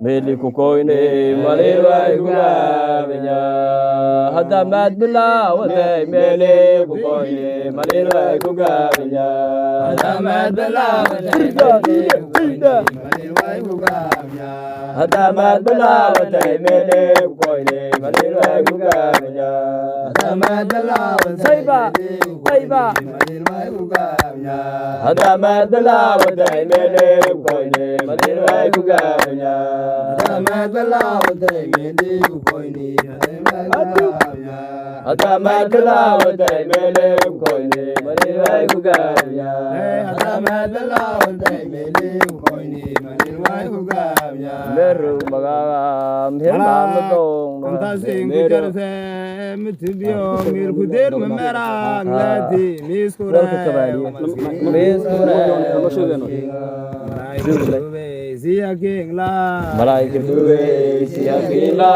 Meli kukoine malirwa kuga benya hadamat bila wate meli kukoine malirwa kuga benya hadamat bila wate malirwa kuga benya hadamat bila wate meli kukoine malirwa kuga benya hadamat bila wate saiba malirwa kuga benya hadamat bila wate meli kukoine malirwa kuga benya Hadamat belaw day mele koini Hadamat belaw day mele koini Malirway kugabya Hadamat belaw day mele koini Malirway kugabya Meru magam hirmam tong Antasing kujarse mitibyo mir kuder memera lati miskura Sia king la Malay kedue sia king la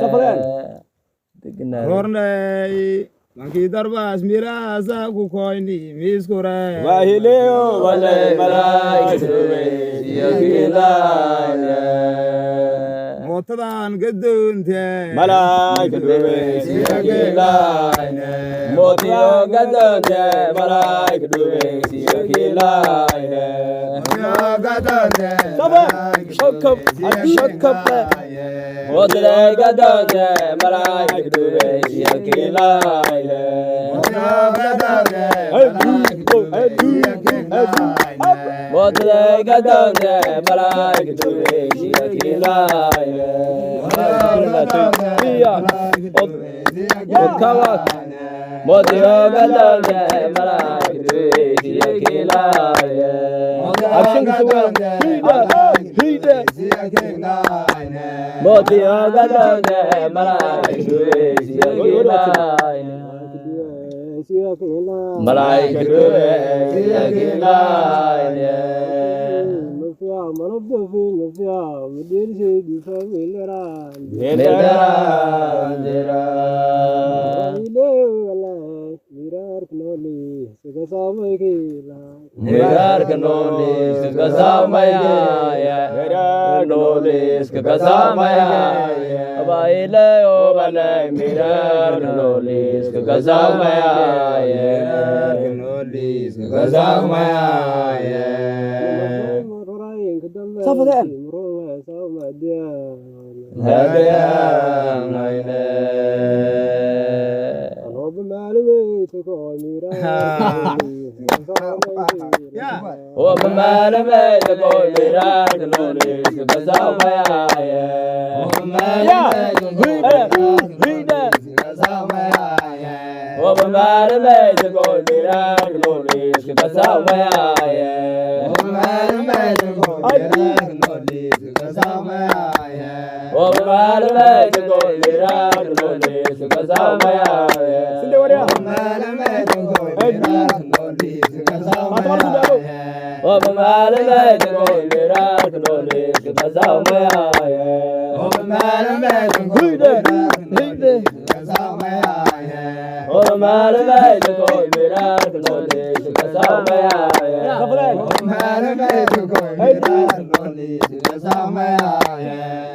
Saparan Hornai Maki darbas mira sa ku koini miskura Wahileo walay malay kedue sia king la Motadan gedun the Malay kedue sia king la Motio gadon the malay kedue sia king la Shakap What did I got down there? Malay kedue sia king la What did I got down there? Malay kedue sia king la Modio gadon there malay kedue sia king la Action suwa hida Modio gadon there malay kedue sia king la Malay kedue sia king la Mirar kanolis kasamaya kanolis kasamaya abaile obale mirar kanolis kasamaya kanolis kasamaya Safadan Hadiya naine Anob malwe to ko mirar Oh, man, I made the boy, I can only because of my eye. Oh, man, Oh, man, I made the boy, I can only because of my eye. Oh, man, I made the boy, I can only because of my eye. Oh, man, I made the boy, I can only because of my eye. Oh, man, I made the boy, I can only because of my eye. Oh, man, I made the boy, I can only because of my eye. Oh, man, I made the boy, I can only because of my eye. Oh, man, I made the boy, I can only because of my eye. Oh, man, I made the boy, I can only because of my eye.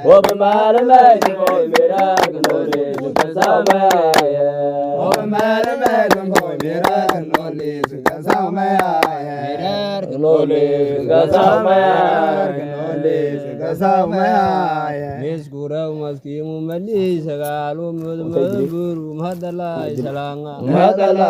Oh, man, I made the boy, I can only because of my eye. Oh, man, I made the boy, I can only because of my eye. Knowledge, Miss Gura must give Mali Sagalo Mudmur Madala Salanga Madala,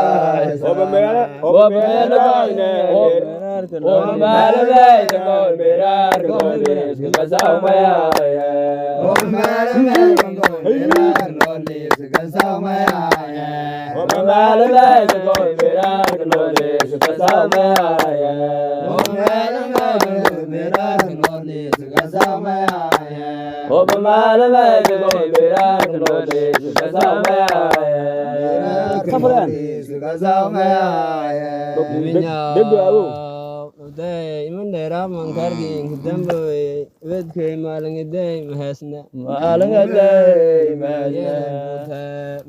day man dera man kargi dambo wed ke malang day mahasna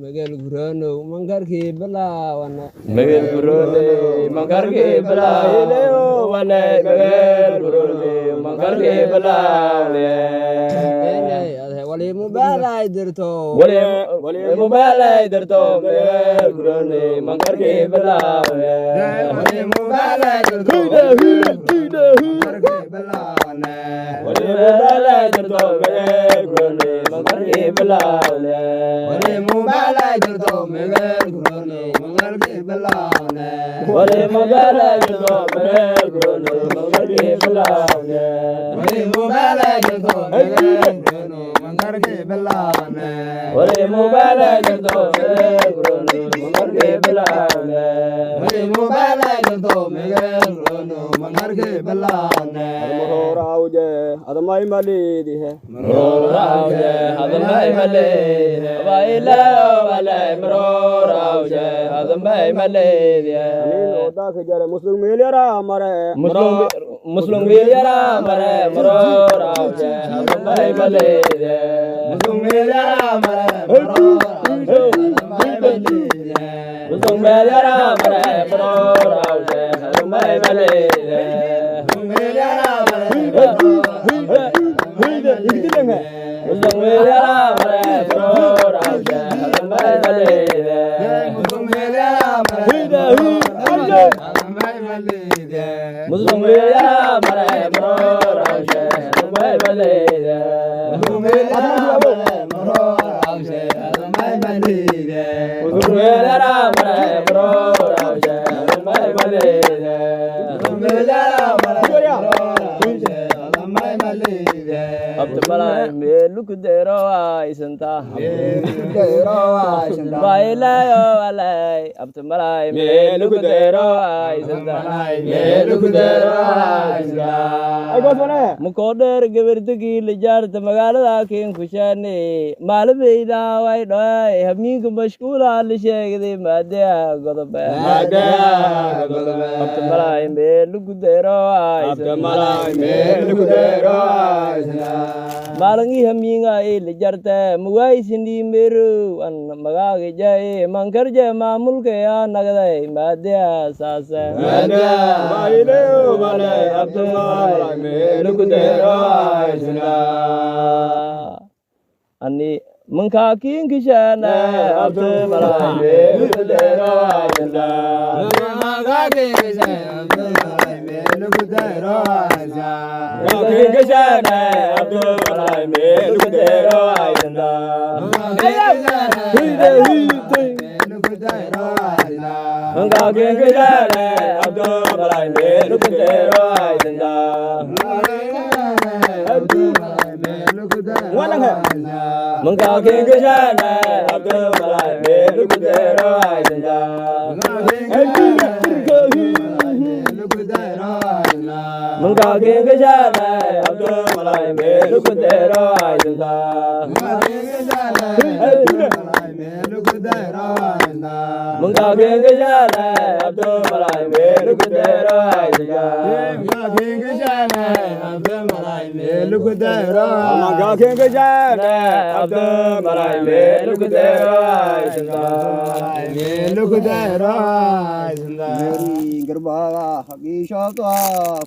magel gurono man kargi bala wana magel gurono man kargi bala leo wana magel gurono man kargi bala wali mubala idirto wali mubala idirto magel gurono man kargi bala wali mubala idirto adamay malidi he mrorauje adamay malidi baila wala mrorauje adamay malidi nino da ke jare muslim miliyara mare muslim miliyara mare mrorauje adamay malidi muslim miliyara mare mrorauje adamay malidi muslim miliyara mare mrorauje adamay malidi Abdullah melu kudero aisanta baila yo alai Abdullah melu kudero aisanta ay gosone mukoder gabirtigi lijar magaalada keen kushane maalbeeda way dhoay habniinka mashquula la sheegay maadaya godobe Abdullah melu kudero malangi haminga lijarta muwai sindi meru an magage jaye mankarja mamul ke ya nagday madya sasa madya baile wala Abdullah melu kudero aisna ani mangkaking kishana Abdullah melu kudero aisna mangkaking kishana Abdullah melu kudero aisna Kishana Abdullah melu kudero aisna Kishana Abdullah melu kudero aisna Kishana Abdullah melu kudero aisna Mangkaking kishana Abdullah melu kudero aisna Mangkaking kishana Abdullah melu kudero aisna Mangkaking kishana Abdullah melu kudero Mangkaking kishana Abdullah melu kudero aisna melu kudero aisna garbaga hagi shotwa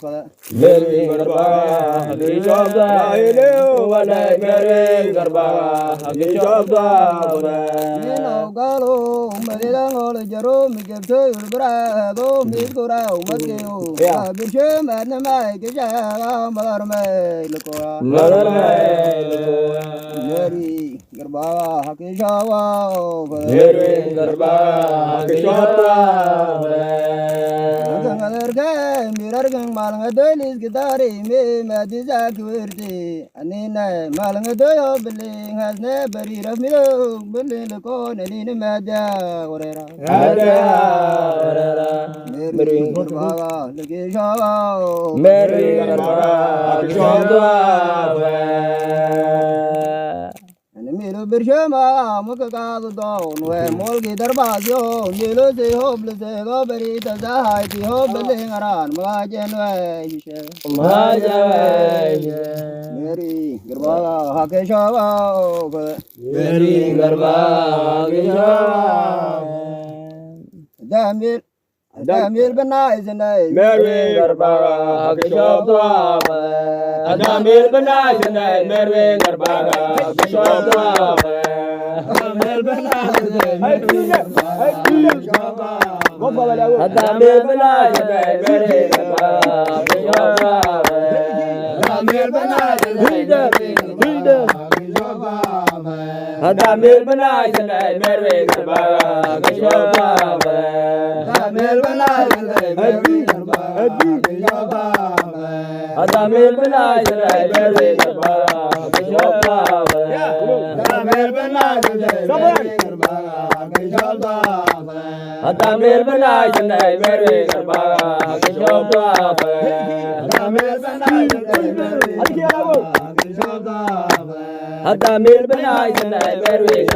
kala Meri garbaga hagi shotwa ile wala meri garbaga hagi shotwa nino galo madela ngol jaro mikepto urbra do mikura umatgeo birshe madna mai keja malar mai lokoa meri garbaga hagi shotwa meri garbaga hagi shotwa mirargang malanga dolis gitari me madiza kwirti anina malanga doyo biling hasne bari rafmiro biling ko nini madya orera meri garbaga lagi shawa meri garbaga hagi shotwa Birshama Mukakado, where Molgi Darbazio, Nilo se hopeless, go very the Zahai, hope building around Majan way. Mary Garba Hakeshawa, Mary Garba Damn Adamil Banais and I, Mary Garba Hakeshawa, Adamil Banais and I, Mary Garba Hakeshawa, Adamil Banais and I, Mary Adamil Banais and I, Mary Garba Adamil Banais and I, Mary Adamil Banais and I, Mary Adamil Banais and I, Adamil Banais and I, Mary Adamil Banais and I, Mary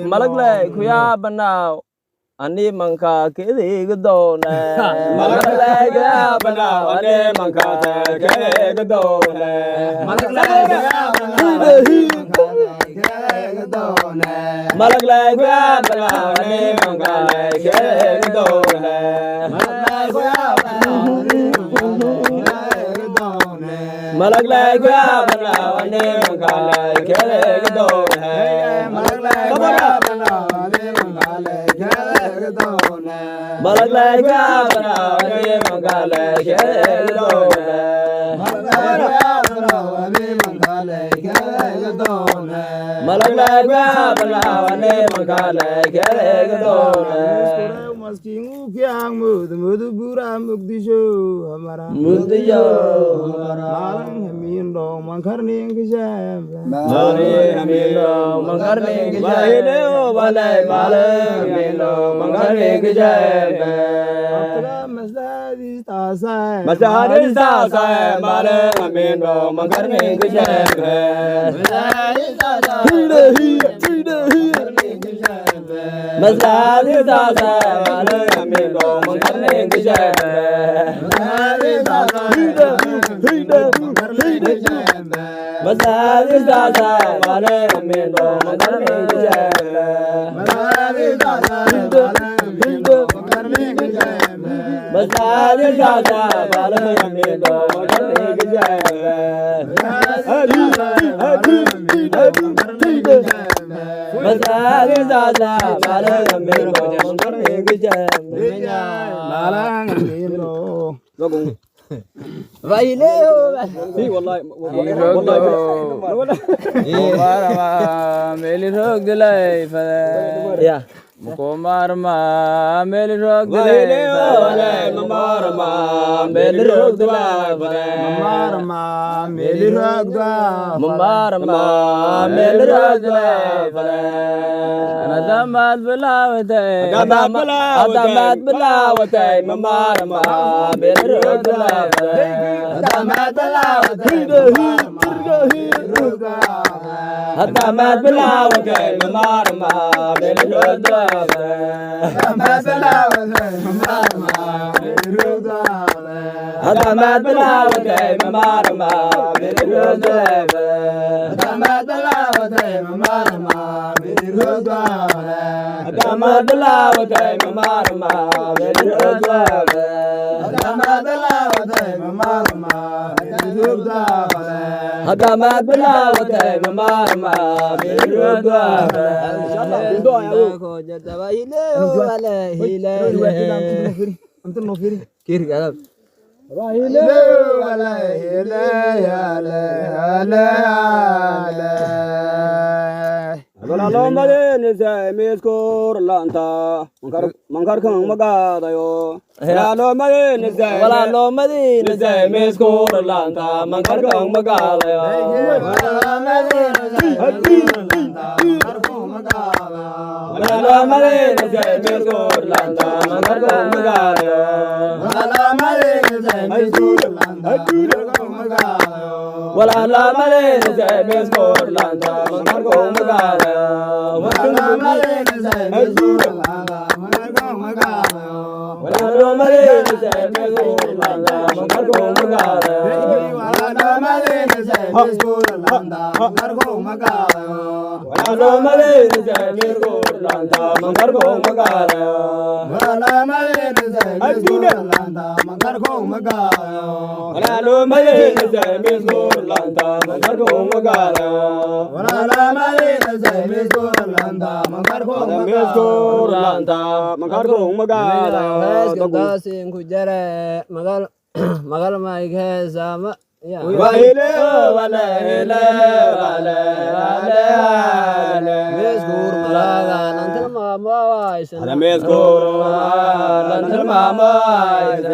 Malaglay kuya banao ani mangka kiri gedone Malaglay kuya banao ani mangka kiri gedone Malaglay kuya banao Malaglay kuya banao ani mangka kiri gedone Malaglay kuya banao Malaglay kuya banao ani mangka kiri gedone Malaglay ka banao ani mangkale kedone Malaglay ka banao ani mangkale kedone Maskingu kyang mudu pura mukdisho hamara mukdiyo malang hamin dong mangkarning kisam malang hamin dong mangkarning kisam bahine o balai malang hamin dong mangkarning kisam masdadi tasai malang hamin dong mangkarning kisam masdadi tasai Masdadi tasai malang hamin dong mangkarning kisam Masdadi tasai malang hamin dong mangkarning kisam Masdadi tasai malang hamin dong mangkarning kisam Masdadi tasai malang hamin dong mangkarning kisam malang hamin dong Vậy nếu thì wallahi ma meli rog dilay fa ya Mukomar ma meli rog dilay fa Mukomar ma meli rog dilay fa Mukomar ma meli rog dilay fa Mukomar ma meli rog dilay fa Anada Adamat belawate, adamat belawate, mama mama berut belawate. Adamat belawate, adamat belawate, mama mama berut belawate. Adamat belawate, adamat belawate, mama mama berut belawate. Adamat belawate, mama mama berut belawate. Adamat belawate, mama mama berut belawate. Adamat belawate, mama mama berut belawate. Adamat belawate, mama mama berut belawate. Ko jatawa hile wala hile. Antum no firi. Kiri galap. Hile wala hile yale yale yale. Walalo made nise miskor lanta mangkar kang magadayo. Walalo made nise miskor lanta mangkar kang magadayo. Walalo made nise miskor lanta mangkar kang magadayo. Walalo made nise miskor lanta walala male nise miskor lanta mangkar kang magadayo. Walala male nise miskor lanta mangkar kang magadayo. Walala male nise miskor lanta mangkar kang magadayo. Walala male nise miskor lanta mangkar kang magadayo. Walala male nise miskor lanta mangkar kang magadayo. Walala male nise miskor lanta mangkar kang magadayo. Walala male nise miskor lanta mangkar kang magadayo. Walala male nise miskor lanta mangkar kang magadayo. Kita sing kujare magal mai ke sama ya. Wahile wale hele wale wale wale. Meskur malaga nanti mama wais. Ada meskur nanti mama wais.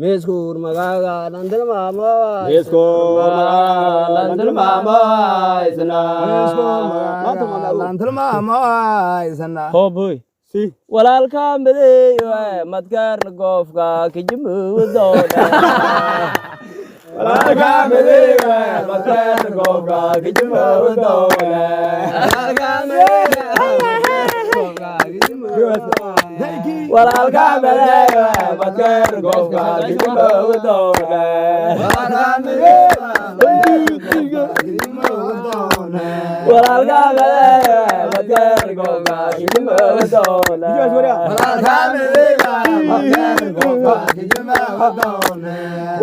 Meskur malaga nanti mama wais. Meskur nanti mama wais na. Nanti mama wais na. Oh boy. Si. Walalka mede yo matkar gofka kijimu doda. Walalka mede yo matkar gofka kijimu doda. Walalka mede gofka kijimu doda. Walalka mede yo matkar gofka kijimu doda. Walalka mede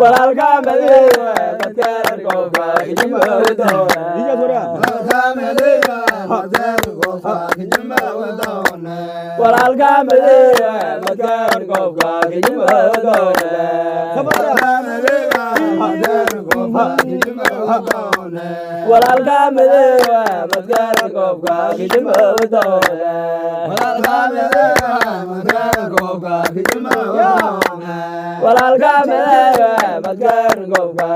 walalka mede matkar gofka kijimu doda. Walalka mede matkar gofka kijimu doda. Walalka mede matkar gofka kijimu doda. Walalka mede matkar gofka kijimu doda. Walalka mede matkar gofka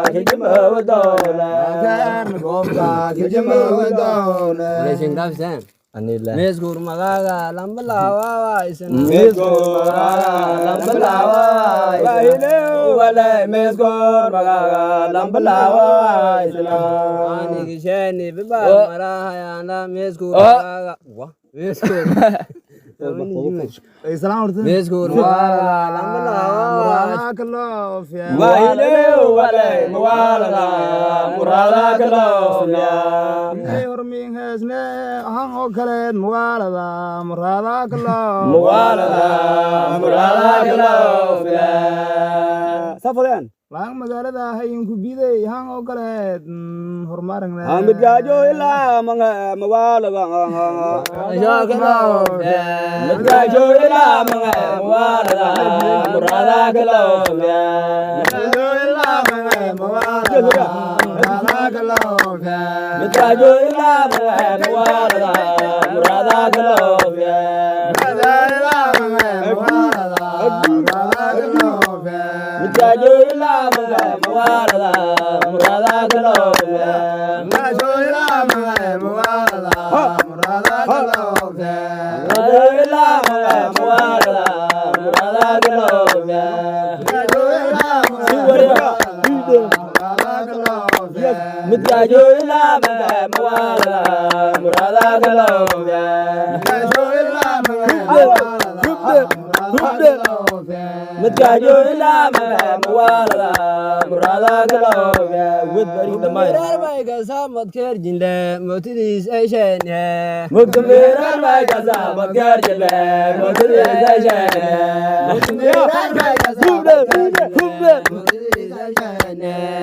kijimu doda. Lesing kapsen. Anila. Meskur malaga lambalawa wais. Meskur lambalawa wahile wale meskur magaga lambalawa isna. Ani kisheni biba marahaya na meskur malaga. Wah meskur. Meskur malaga lambalawa kalofya. Wahile wale mawala murala kalofya. Horming has ne hang okale muwala murala kalo. Murala kalofya. Safodan. Lang magaalada hayin ku biday hang okale hormarang na. Ang midgajo ila mga mawala Ya kalofya. Midgajo ila mga mawala murala kalofya. Midgajo ila mga mawala murala kalofya. Midgajo ila mga mawala murala kalofya. Midgajo ila mga mawala murala kalofya. Midgajo ila mga mawala murala kalofya. Midgajo ila mga mawala muwala murada galobya متكاجو إلا موالدا مرادا قلوبيا ودبري دماي باي قسام متكر جنلا موتديس أيشان مكتمير باي قسام متكر جنلا موتديس أيشان مكتمير باي قسام متكر جنلا موتديس أيشان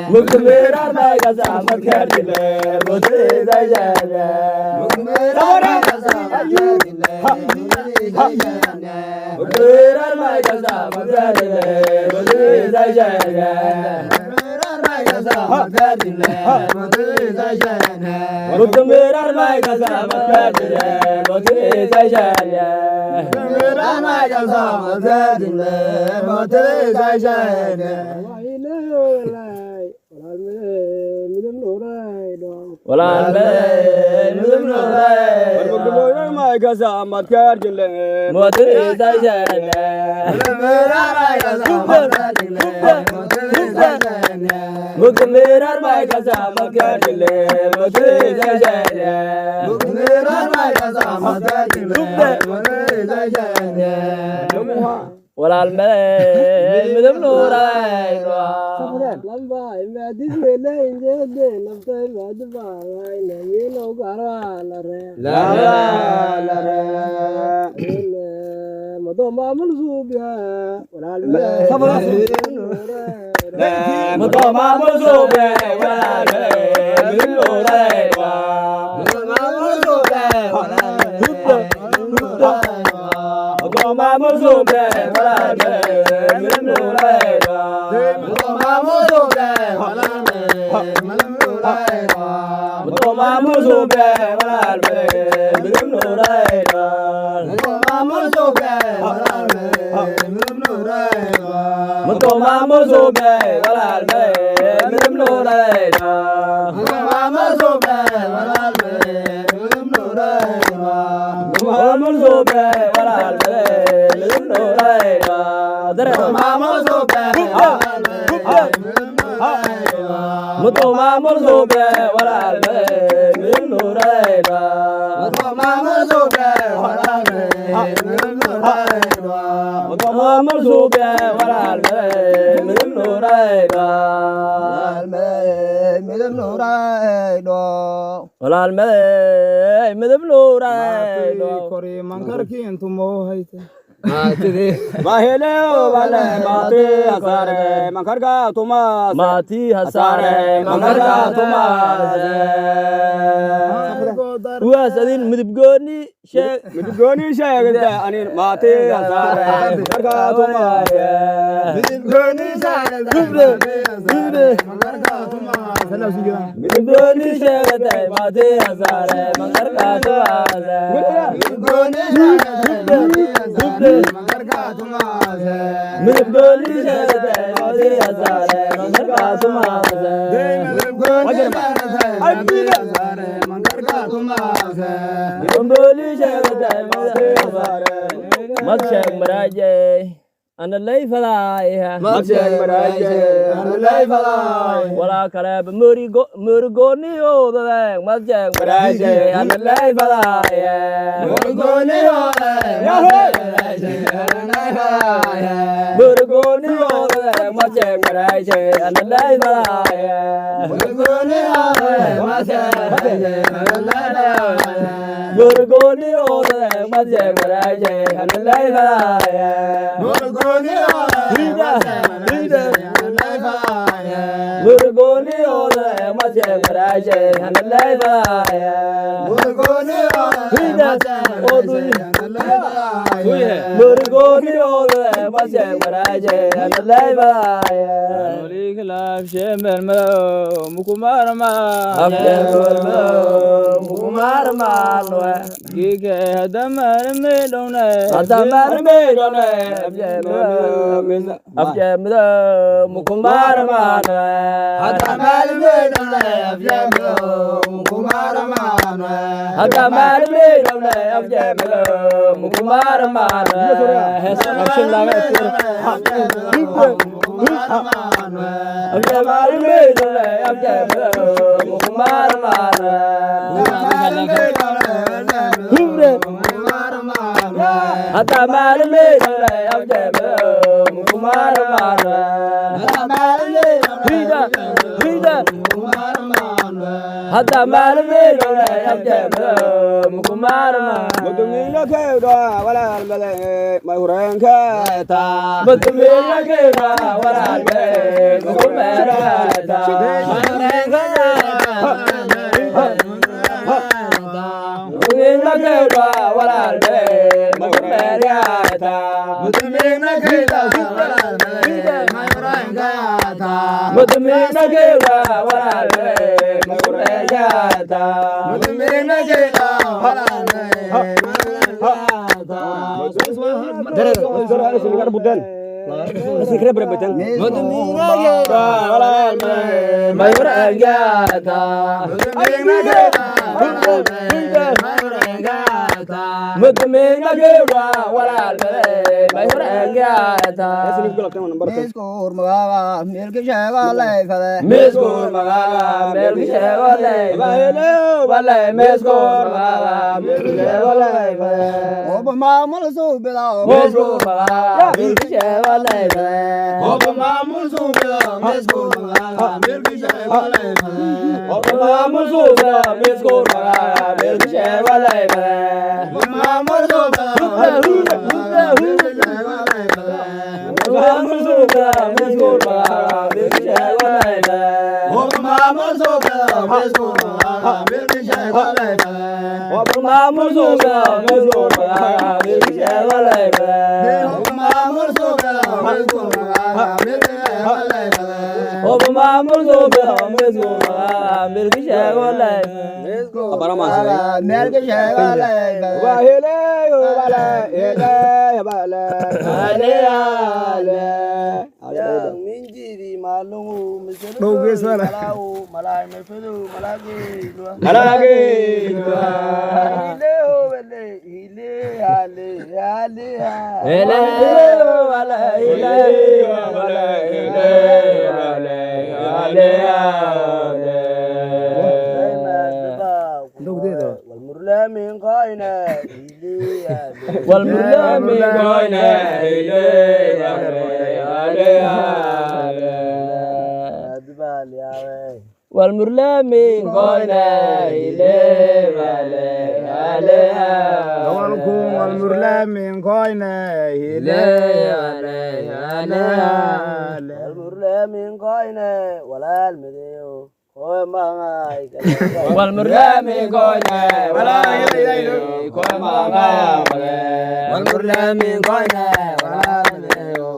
Muktiran mai kasa magdadile, mukti zayjana. Muktiran mai kasa magdadile, mukti zayjana. Muktiran mai kasa magdadile, mukti zayjana. Muktiran mai kasa magdadile, mukti zayjana. Walan be midum norai Muktiran mai kasa magdadile, mukti zayjana. Muktiran mai kasa magdadile, mukti zayjana. Muktiran mai kasa magdadile, mukti zayjana. Muktiran mai kasa magdadile, mukti zayjana. Walan be midum norai lamba imadis mele inje de lamta madba na melo garwa la re mado mamul subya walal be mado mamul subya walal be milo re wa mamul subya walal be mado mamul subya walal be milo re wa Mutoma musube walbe midum nurayda Mutoma musube walbe midum nurayda Mutoma musube walbe midum nurayda Mutoma musube walbe midum nurayda Mutoma musube walbe midum nurayda Mutoma musube Mutoma musube walbe midum nurayda Mutoma musube walbe midum nurayda Mutoma musube walbe midum nurayda midum nurayda walbe midum nurayda kori mankar ki entumo hayte Mahele vale mati hasare mankarga tuma mati hasare mankarga tuma Uasadin midibgoni shek da anin mati hasare mankarga tuma midibgoni shek mankarga tuma midibgoni shek da mati hasare mankarga tuma midibgoni Mangarga tumaze, mirgoli jete, modi azare, mangarga tumaze. Mirgoli jete, mangarga tumaze. Mirgoli jete, modi azare, matshak maraje. Analay falay, matshak maraje. Analay falay, wala karab murgoni oda, matshak maraje. Analay falay, murgoni oda, Burgoni ore mache maraje analai malaya Burgoni ore mache maraje analai Burgoni ore mache maraje analai malaya Burgoni ore mache maraje analai malaya Burgoni ore mache maraje analai malaya Burgoni ore mache maraje Burgoni ore mache maraje analai malaya Nuri khilaf shemel mo mukumar ma afdal mo mukumar ma noe gige hadamar me done afje mo mukumar ma noe hadamar me done afje mo mukumar ma noe hadamar me done afje mo mukumar ma noe hesa action lage afje mo mukumar ma noe afje mo me done Hata malme dole abje mukumarma mutumina kewda wala albale mayuranka ta mutumina kewda wala albale mukumara ta mayuranka mutumina kewda wala albale mukumara ta mutumina kewda wala albale mayuranka ta mutumina kewda wala albale والمرلمين قاينا إليه عليها والمرلمين قاينا إليه عليها والمرلمين قاينا ولا المديو والمرلمين قاينا ولا المديو والمرلمين قاينا ولا المديو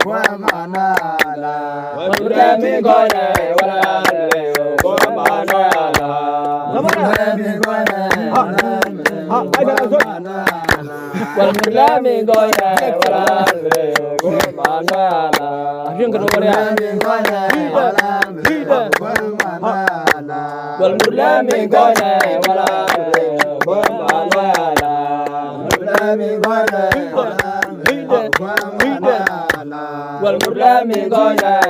والمرلمين قاينا ولا والمرلمين قاينا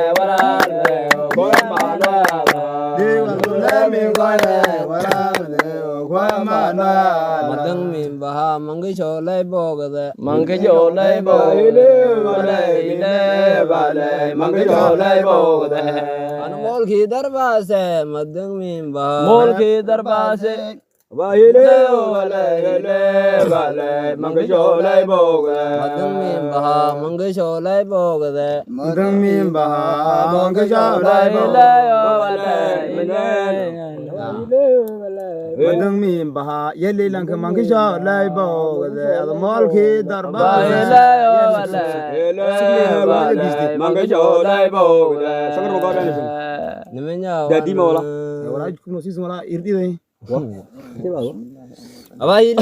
Madang min baha mangi cholai bogada mangi cholai bogada bale mangi cholai bogada anmol ki darbase madang min baha mol ki darbase Bahile bale mangi cholai bogada madang min baha mangi cholai bogada madang min baha mangi cholai bogada Madang min baha yeli lang mangi cholai bogada admol ki darbase mangi cholai bogada sangar bogada namanya jadi mau lah orang kuno sih semua irti deh wah apa ini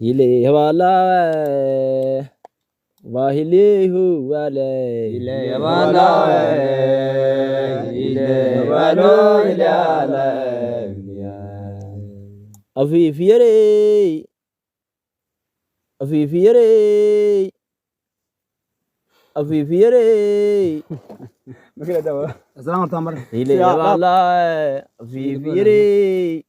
ile wala wahile hu wale ile wala ile walo ile ala afifiyere afifiyere afifiyere makila dawa assalamu tamar ile wala afifiyere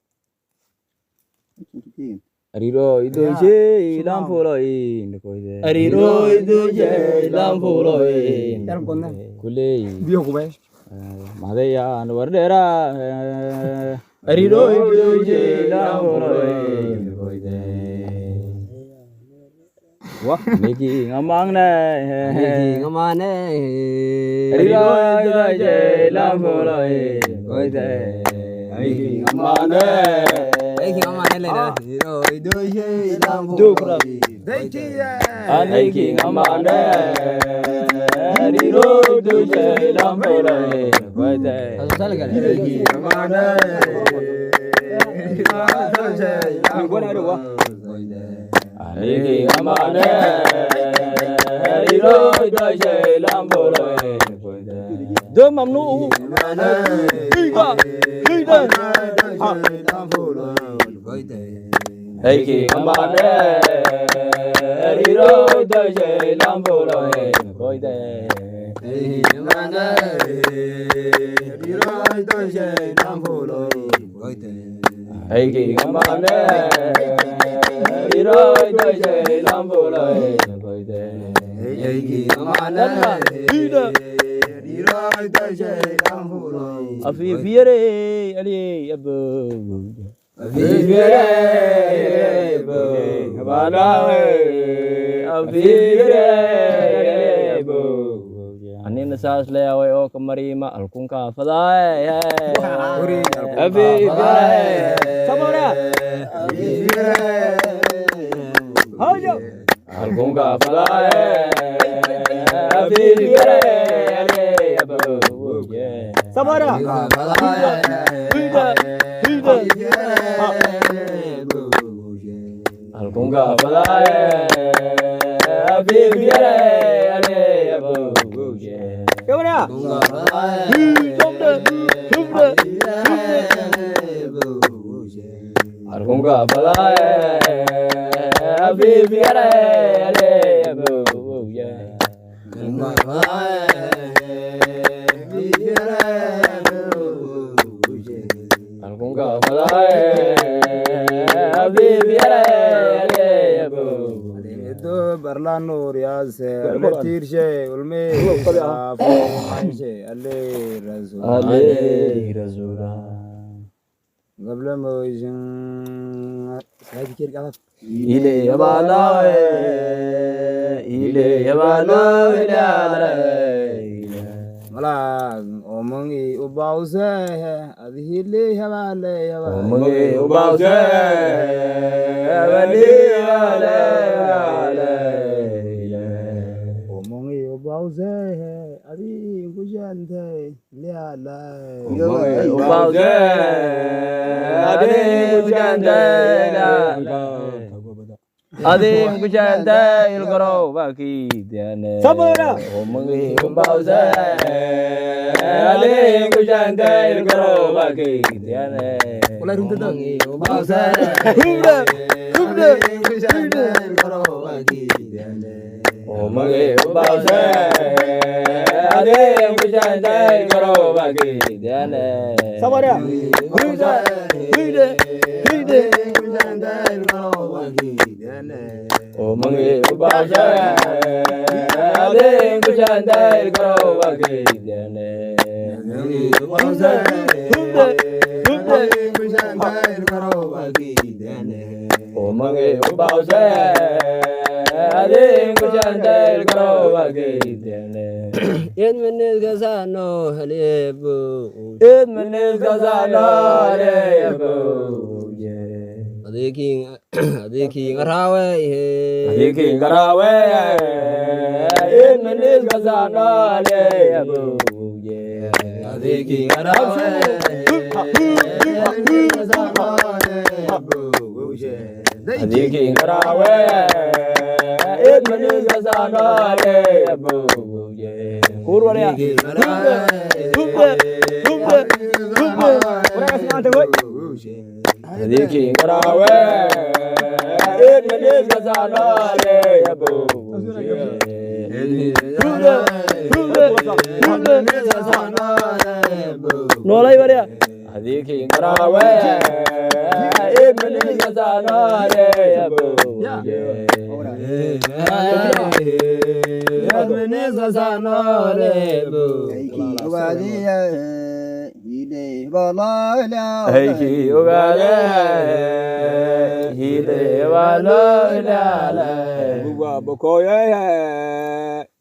Ariro idoje lamfolo nkoide Ariro idoje lamfolo yaram konna kule biyo kubay madaya anwardera Ariro idoje lamfolo nkoide wah meki ngamangne Ariro idoje lamfolo nkoide meki ngamangne Aniki amane Riro duje lambore Vaide Aniki amane Aniki amane Riro duje lambore Dơ mamnu Higa Higa Aniki amane Riro duje lambore Vaide Aniki amane Riro duje lambore Aiki amane Riro duje lambore Aiki amane Riro duje lambore Afifiyere ali abu Afifiyere abu Abalawe Afifiyere abu Anin sas le awe o kamarima alkunka fadae Afifiyere Samora Afifiyere Hajo alkunka fadae Afifiyere abu Samora Hida Alkunga fadae Afifiyere abu Kemana? Alkunga fadae Afifiyere abu Alkunga fadae Afifiyere abu itu barlano riaz tirshe ulme safu manche Ale razula gabla mojin sai dikir kalaf ile yabala ile mala omongi ubause adhile habale omongi ubause abali omongi ubause adi kujante leala omongi ubause adi kujante Adim kujanda ilgaro baki diane Sabara omongi umbauze Adim kujanda ilgaro baki diane Mulai runtuh dah umbauze Hubda kujanda ilgaro baki diane omongi umbauze Adim kujanda ilgaro baki diane Sabara kujanda kujanda ilgaro baki omongi umbauze Adim kujanda ilgaro baki diane umbauze kujanda ilgaro baki diane omongi umbauze Adim kujanda ilgaro baki diane Yen menes gazano halebu Ed menes gazano halebu Adiki ngarawe Adiki ngarawe Ed menes gazano halebu Adiki ngarawe Ed menes gazano halebu Adiki Karawe, it Manis Sanare, Kurwa, Adiki Karawe, it Manis Sanare, No, like what? Adiki Karawe, it Manis Sanare,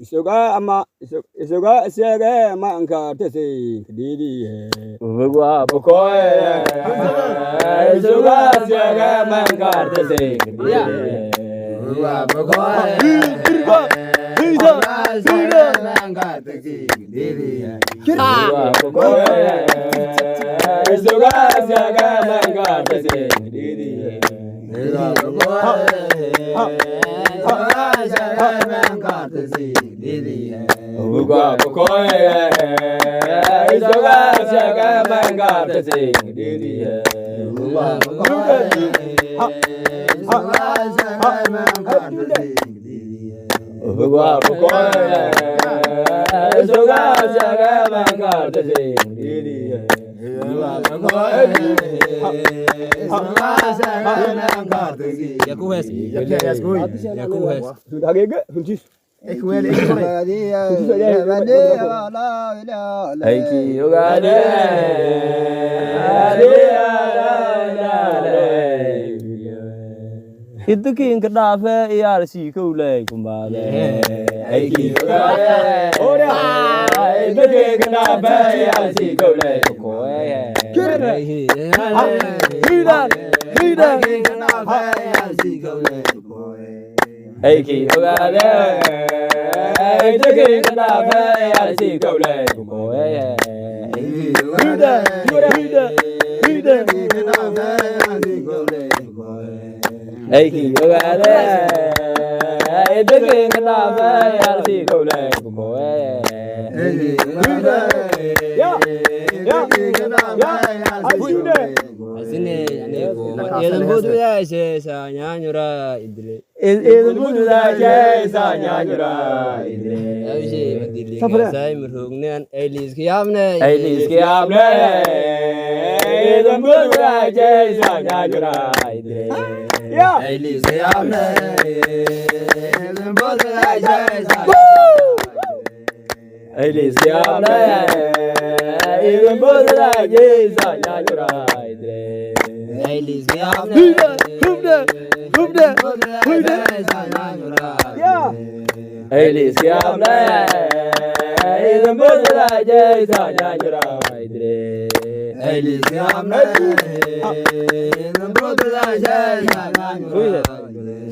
Isuga ama isuga siaga manka tesi didi Bugwa bokoye isuga siaga manka tesi didi Bugwa bokoye manka tesi didi Bugwa bokoye isuga siaga manka tesi didi Bugwa Uga bokoye, isoga siaga manga tesi didi. Uga bokoye, isoga siaga manga tesi didi. Uga bokoye, isoga siaga manga tesi didi. Uga bokoye, isoga siaga manga tesi. Yakuhes, yakuhes. Sudah gege, kunci. Aiki ogade Hiddukin kadafe yarsi kule kumbale Aiki ogade Hiddukin kadafe yarsi kule koe Hidan Aiki ogade Aiki kadafe yarsi kule koe Hidan Aiki ogade Aiki kadafe yarsi kule koe Asine aneko yedan bodu ya sa nyanyura idle yedan bodu ya sa nyanyura idle avise madile sai murugnen Elis kiyamne yedan bodu ya sa nyanyura idle ya Elis kiyamne yedan bodu ya sa Elis kiyamne yedan bodu ya sa nyanyura idle Elis kiyamne Elis kiyamne yedan bodu ya sa nyanyura idle Elis kiyamne yedan bodu ya sa nyanyura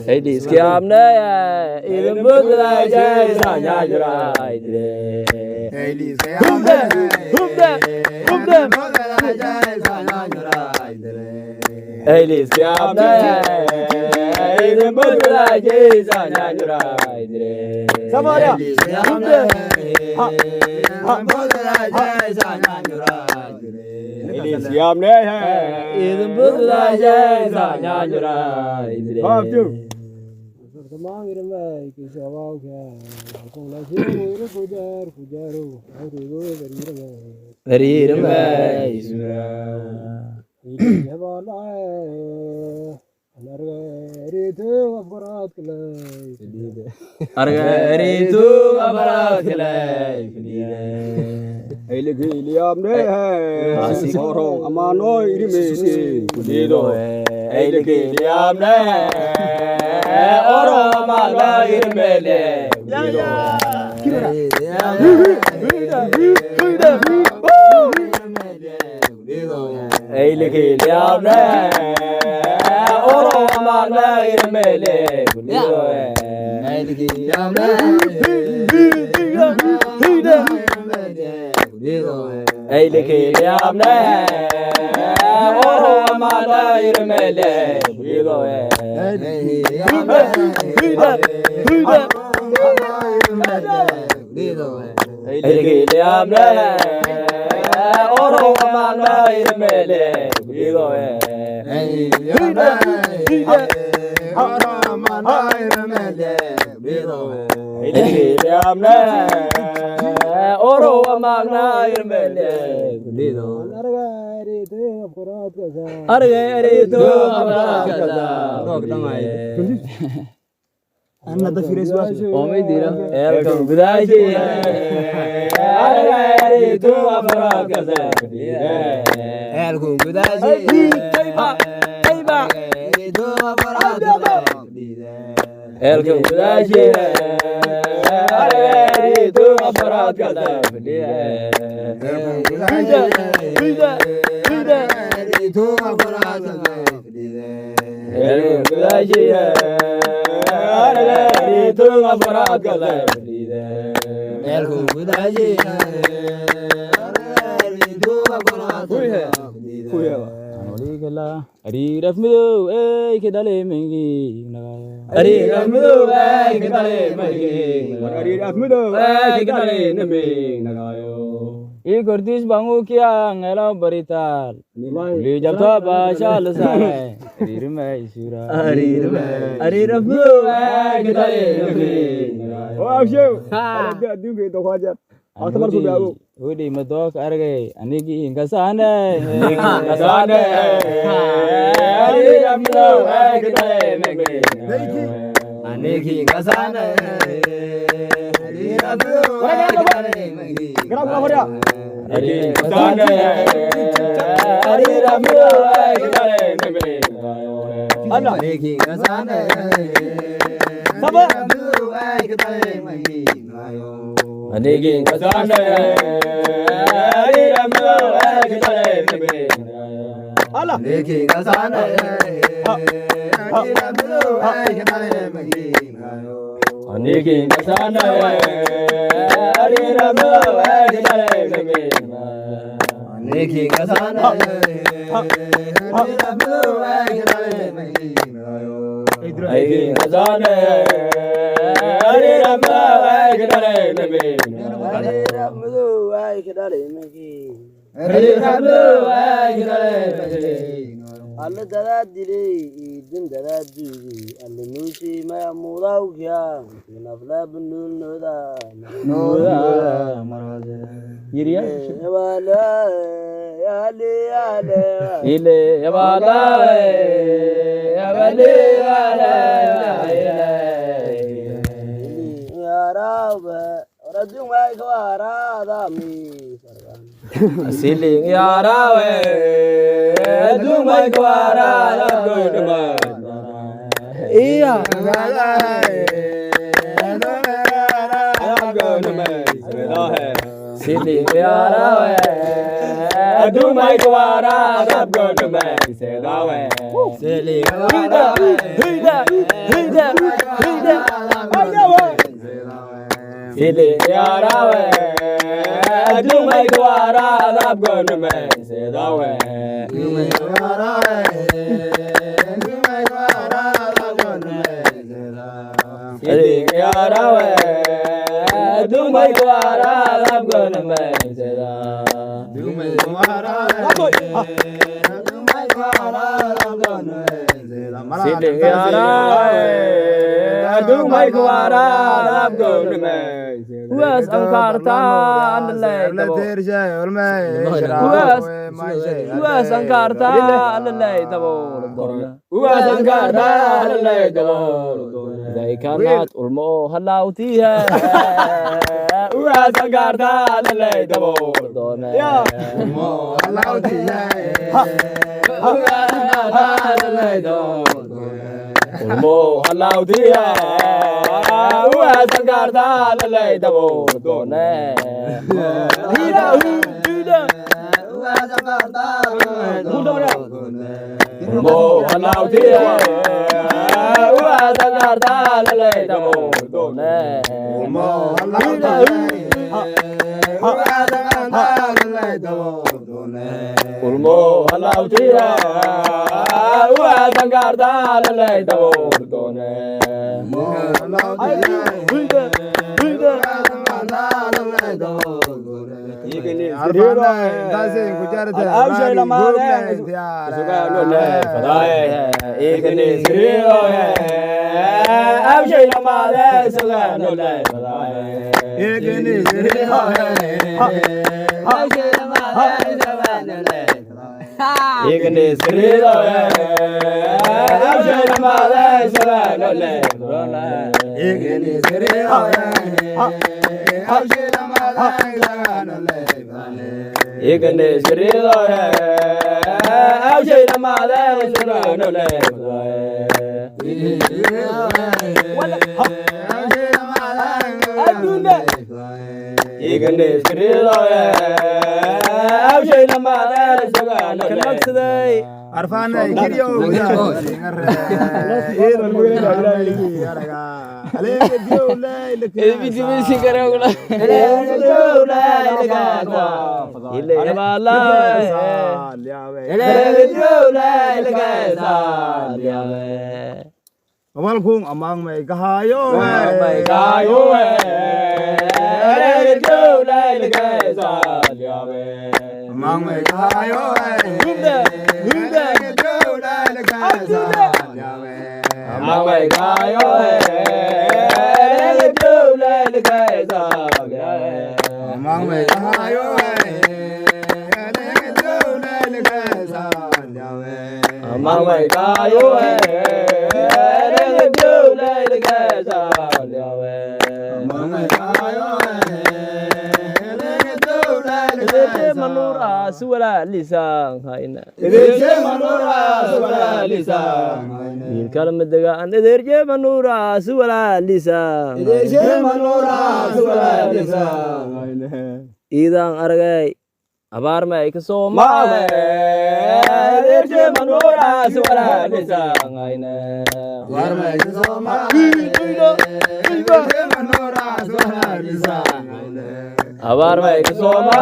Elis kiyamne yedan bodu ya sa nyanyura idle Elis kiyamne Elis kiyamne yedan bodu ya sa nyanyura idle Samara Elis kiyamne yedan bodu ya sa nyanyura Elis kiyamne yedan bodu ya sa nyanyura idle Hey, oro amana irmele bido Ergile amle oro amana irmele bido Ergile amle oro amana irmele bido Argare tu amra kaza Anna da fires was Omid dira elkam gudaji Argare tu amra kaza elkam gudaji Ayba tu amra kaza elkam gudaji Argare tu amra kaza elkam gudaji tu amra kaza elkam gudaji tu amra kaza elkam gudaji tu amra kaza Ari rafmido ay kedale mengi Ari rafmido ay kedale mengi Ari rafmido ay kedale mengi nagayo Ye kurtis bangu kia ngela barital li jabta bashal sare rirme isura Ari rafmido ay kedale mengi Oh avsho ada dunge to khaja Atmar ko biago Udi madok arge anigi ingasane Ari rafmido ay kedale mengi anigi ingasane Ari rafmido ay kedale mengi Ari kasane Ari rafmido ay kedale mengi Allah anigi kasane Saba ay kedale mengi Anigi kasane Ari rafmido ay kedale mengi Allah anigi kasane Ari rafmido ay kedale mengi Anigi kasane Ari rafmido ay kedale mengi Anigi kasane Ari rafmido ay kedale mengi Anigi kasane Ari rafmido ay kedale mengi Ari rafmido ay kedale mengi Ari rafmido ay kedale mengi Alla dadadile idin dadadili alla nushi ma mudau kya nafla bunul noda marwaze yiriya wala yale ile wala yale wala ile ya rab radun wa kwara dami Asili yarawe dumai kwara labduma Iya Asili yarawe dumai kwara labduma sedawe Asili Sili yarawe Dumai kwara labgon me sedawe Dumai kwara labgon me sedawe Sili yarawe Dumai kwara labgon me sedawe Dumai kwara labgon me sedawe Sili yarawe Dumai kwara labgon me Uas angkarta andalai Uas angkarta andalai tabo Uas angkarta andalai tabo Zai kanat ulmo halauti hai Uas angkarta andalai tabo Ulmo halauti hai Uas angkarta andalai tabo Ulmo halauti hai Uas angkarta andalai tabo Hida Uas angkarta Ulmo halauti hai Uas angkarta andalai tabo Ulmo halauti hai Uas angkarta andalai tabo ulmo alautira wa sangarda le tawordone Walkung amang may kahayo amang may kahayo Manura suara lisan haina. Kalau mendengar ederje manura suara lisan. Idang argai abar mai kesoma. Ederje manura suara lisan haina. Abar mai kesoma. Abar mai kesoma.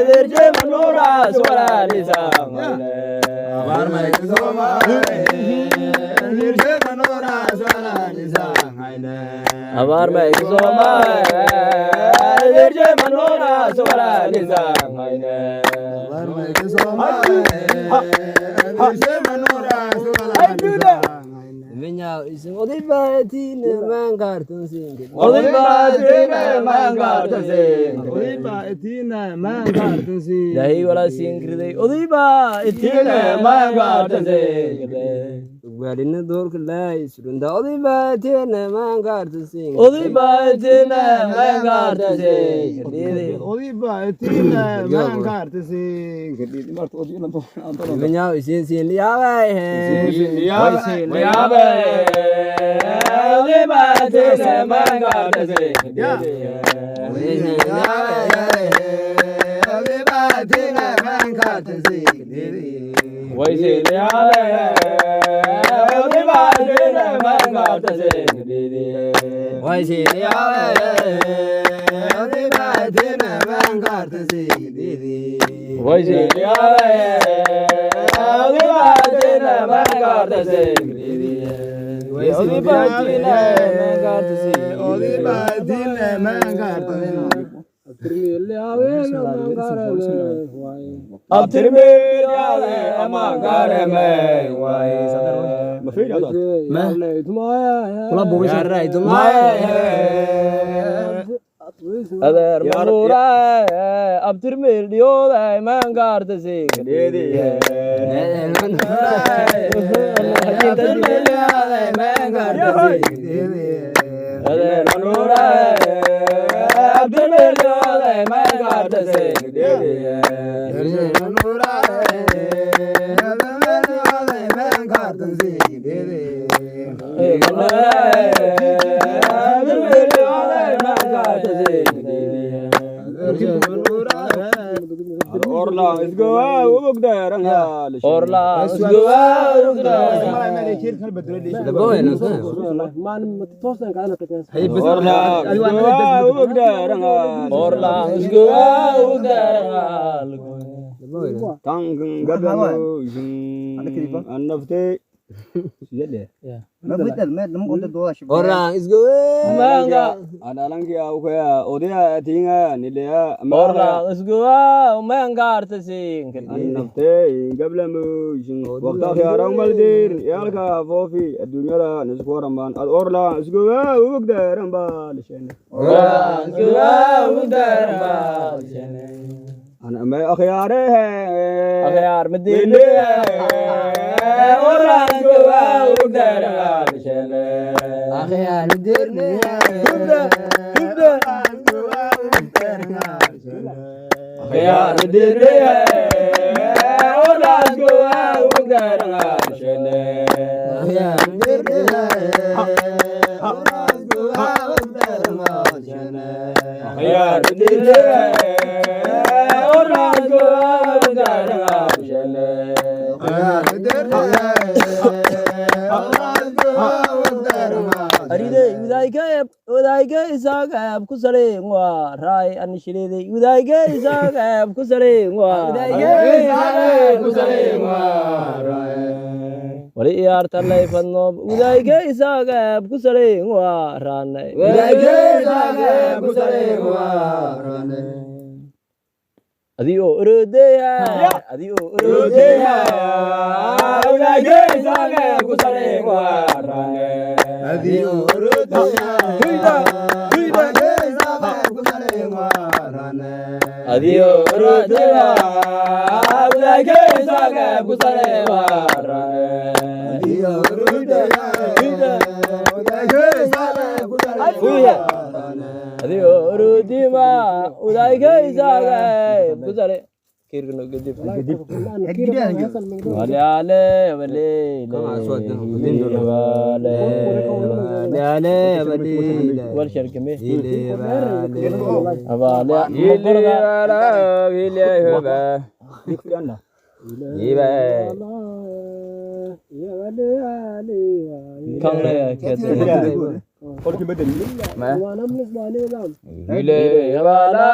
Ederje manura suara lisan haina. Abar mai kesoma. Ederje manura suara lisan haina. Abar mai kesoma. Ederje manura suara lisan haina. Abar mai kesoma. Ederje manura suara lisan. Menyau iseng odibatin mangkartun sing. Odibatin mangkartun sing. Odibatin mangkartun sing. Dahi wala sing kridai. Odibatin mangkartun sing. Wadina dor kelai surunda odibatin mangkartun sing. Odibatin mangkartun sing. Odibatin mangkartun sing. Kedidi martu odina to. Menyau isin sin liawai. Isin liawai. Liawai. Adar manura abdir milio da mangar de sing dedi manura abdir milio da mangar de sing dedi adar manura abdir milio da mangar de sing dedi manura abdir milio da mangar de sing dedi manura और orla isgowa ubugdaran hal orla isgowa ubugdaran orla isgowa ubugdaran tang gadano annafte orang isgowa manga adalang ki au kaya odya tinga nilya orang isgowa manga artasing annafte gablamu waqta khiyarang maldir yalka fofi adunya la nisqoramban orla isgowa ubugdaran balishene orang isgowa ubugdaran balishene أنا ما أخياره أخيار مدينة ورا جوا ودار عشان أخيار مدينة أخيار مدينة ورا جوا ودار عشان أخيار مدينة أخيار مدينة udayga isaga ku saleen waa raay an shileeday udayga isaga ku saleen waa udayga isaga ku saleen waa raay wali iyarta leefano udayga isaga ku saleen waa raanay udayga isaga ku saleen waa raanay adiyo urudeya adiyo urudeya udayga isaga ku saleen waa raanay adiyo urudeya adiyo urudeya udayga isaga ku saleen waa raanay adiyo urudeya udayga isaga ku saleen waa raanay adiyo urudima udayga isaga ku saleen kirno gedib wale ale wale ale wale wal sharkame abale abale ile hoba dikanda iba kang le kete और की बदल मैं ile abale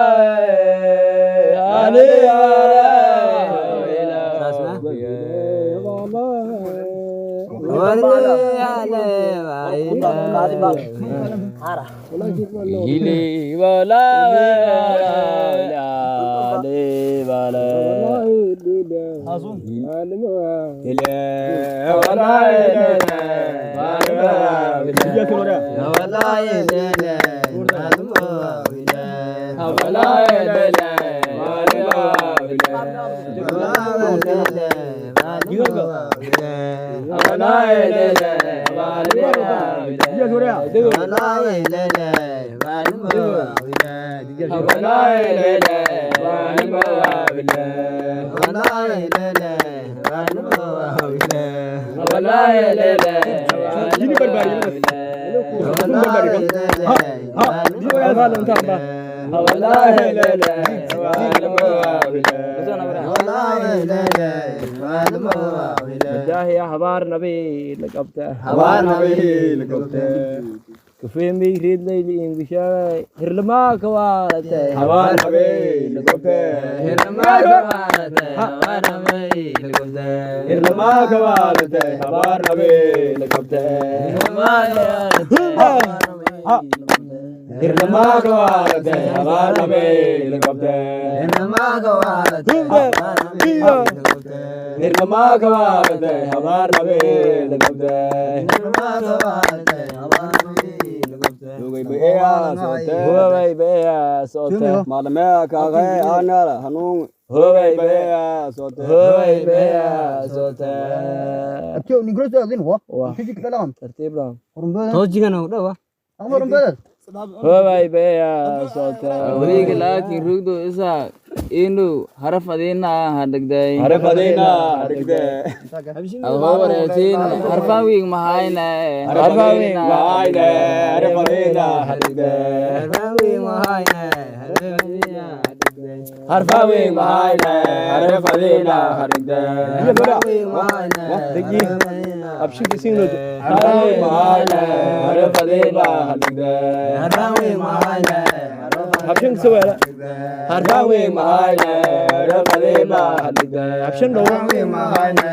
ale Hili wala le wala हबार नबी लगता हबार नबी लगता كفين بيريد ليلي بشاي هرلما كوالته هوان نبي لقبته هرلما كوالته هوان نبي لقبته هرلما كوالته هوان نبي لقبته هرلما كوالته هوان نبي لقبته هرلما كوالته هرلما كوالته هوان نبي لقبته هرلما كوالته Hoi bea sote malame kage anala hanung hoi bea sote hoi bea sote Atyo ni grosso din ho fiji kalam tertib lam to jigan ho da wa amarum bada hoi bea sote uri gela ki rugdo isa indu harfadina hadagday harfadina alhore sin harfawi mahayna harfadina harfadina harfawi mahayna harfadina harfawi mahayna harfadina harigda abshiki singlo harfawi mahayna harfadina harigda abshin sawala harfawi mahayna harfadina harigda abshin do harfawi mahayna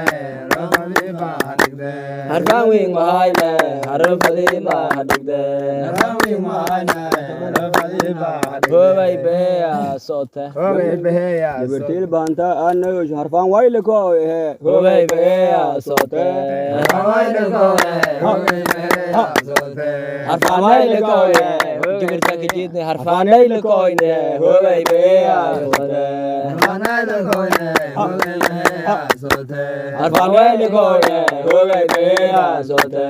harfadina harigda harfawi mahayna harfadina harigda Hoi beya sote. Hoi beya. Bertil banta anu harfan waile ko he. Hoi beya sote. Harfan waile ko he. Hoi beya sote. Harfan waile ko he. Jumir sakit ni harfan waile ko he. Hoi beya sote. Harfan waile ko he. Hoi beya sote. Harfan waile ko he. Hoi beya sote.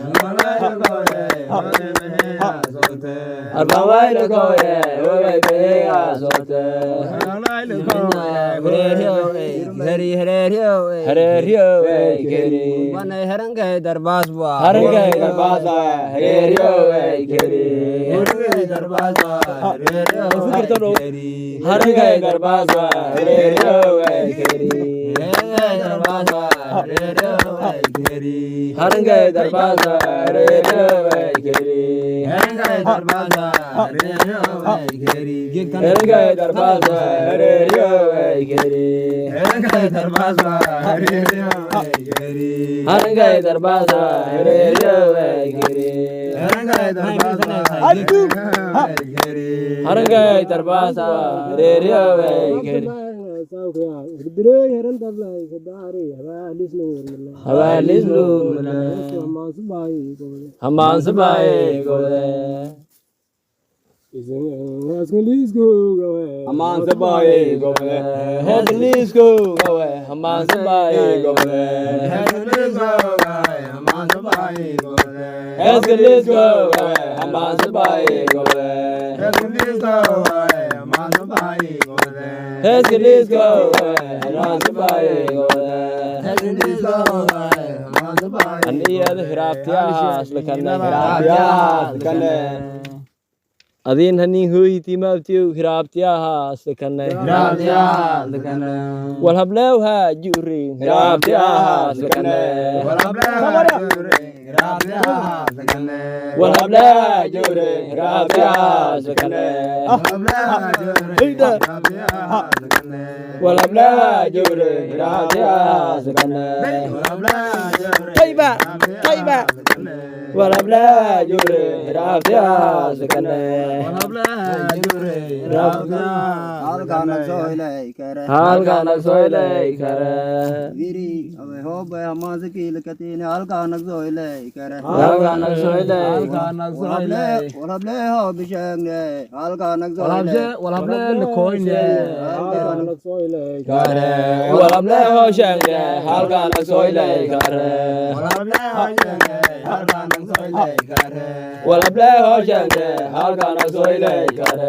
Harfan waile ko he. Hoi beya sote. Harfan waile ko he. Hoi beya sote. Harerio keri. Mana herangkai darbas bua. Harangay darbasa. Harerio keri. Harangay darbasa. Harerio keri. Harangay darbasa. Harerio keri. Harangay darbasa. Harerio keri. Harangay darbasa. Harerio keri. Harangay darbasa. Harerio keri. Harangay darbasa. Harerio keri. Harangay darbasa. Harerio keri. Harangay darbasa. Harerio keri. Harangay darbasa. Keri. Harangay darbasa. Harerio keri. Habalis lu haman sabai gole. Haman sabai gole. Headlis go gawe. Haman sabai gole. Headlis go gawe. Haman sabai gole. Headlis go gawe. Haman sabai gole. Headlis go gawe. Haman sabai gole. Headlis go gawe. Haman sabai gole. Headlis go gawe. Haman sabai. Aniya hiraftiya aslakanna hiraftiya aslakanna. Adin hani hui tima tiu hiraftiya aslakanna hiraftiya aslakanna. Walhablau ha juri hiraftiya aslakanna. Walhablau juri hiraftiya aslakanna. Walhablau juri hiraftiya aslakanna. Walhablau juri hiraftiya aslakanna. Taiba taiba. Walhablau juri hiraftiya aslakanna. Halkanak soilai kare. Halkanak soilai kare. Viri abe hobe hamaz kil katine halkanak soilai kare. Halkanak soilai. Walable ho bishangne halkanak soilai. Walable lekoine. Halkanak soilai kare. Walable ho shangne halkanak soilai kare. Walable ho shangne halkanak soilai kare. Walable ho shangne halkanak soilai kare.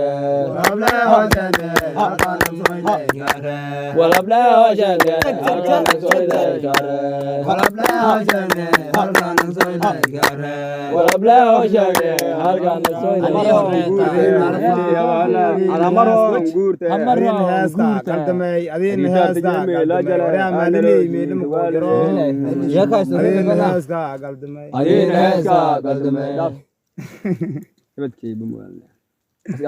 Walable ho shangne halkanak soilai kare. Walable ho shangne halkanak soilai kare. Walable ho shangne halkanak soilai kare. Walable ho shangne halkanak soilai kare. Alamaro gurte. Adin heska kaltamay adin heska kaltamay madini meedum ko jaro adin heska kaltamay Adin heska kaltamay. Ibadki bumual.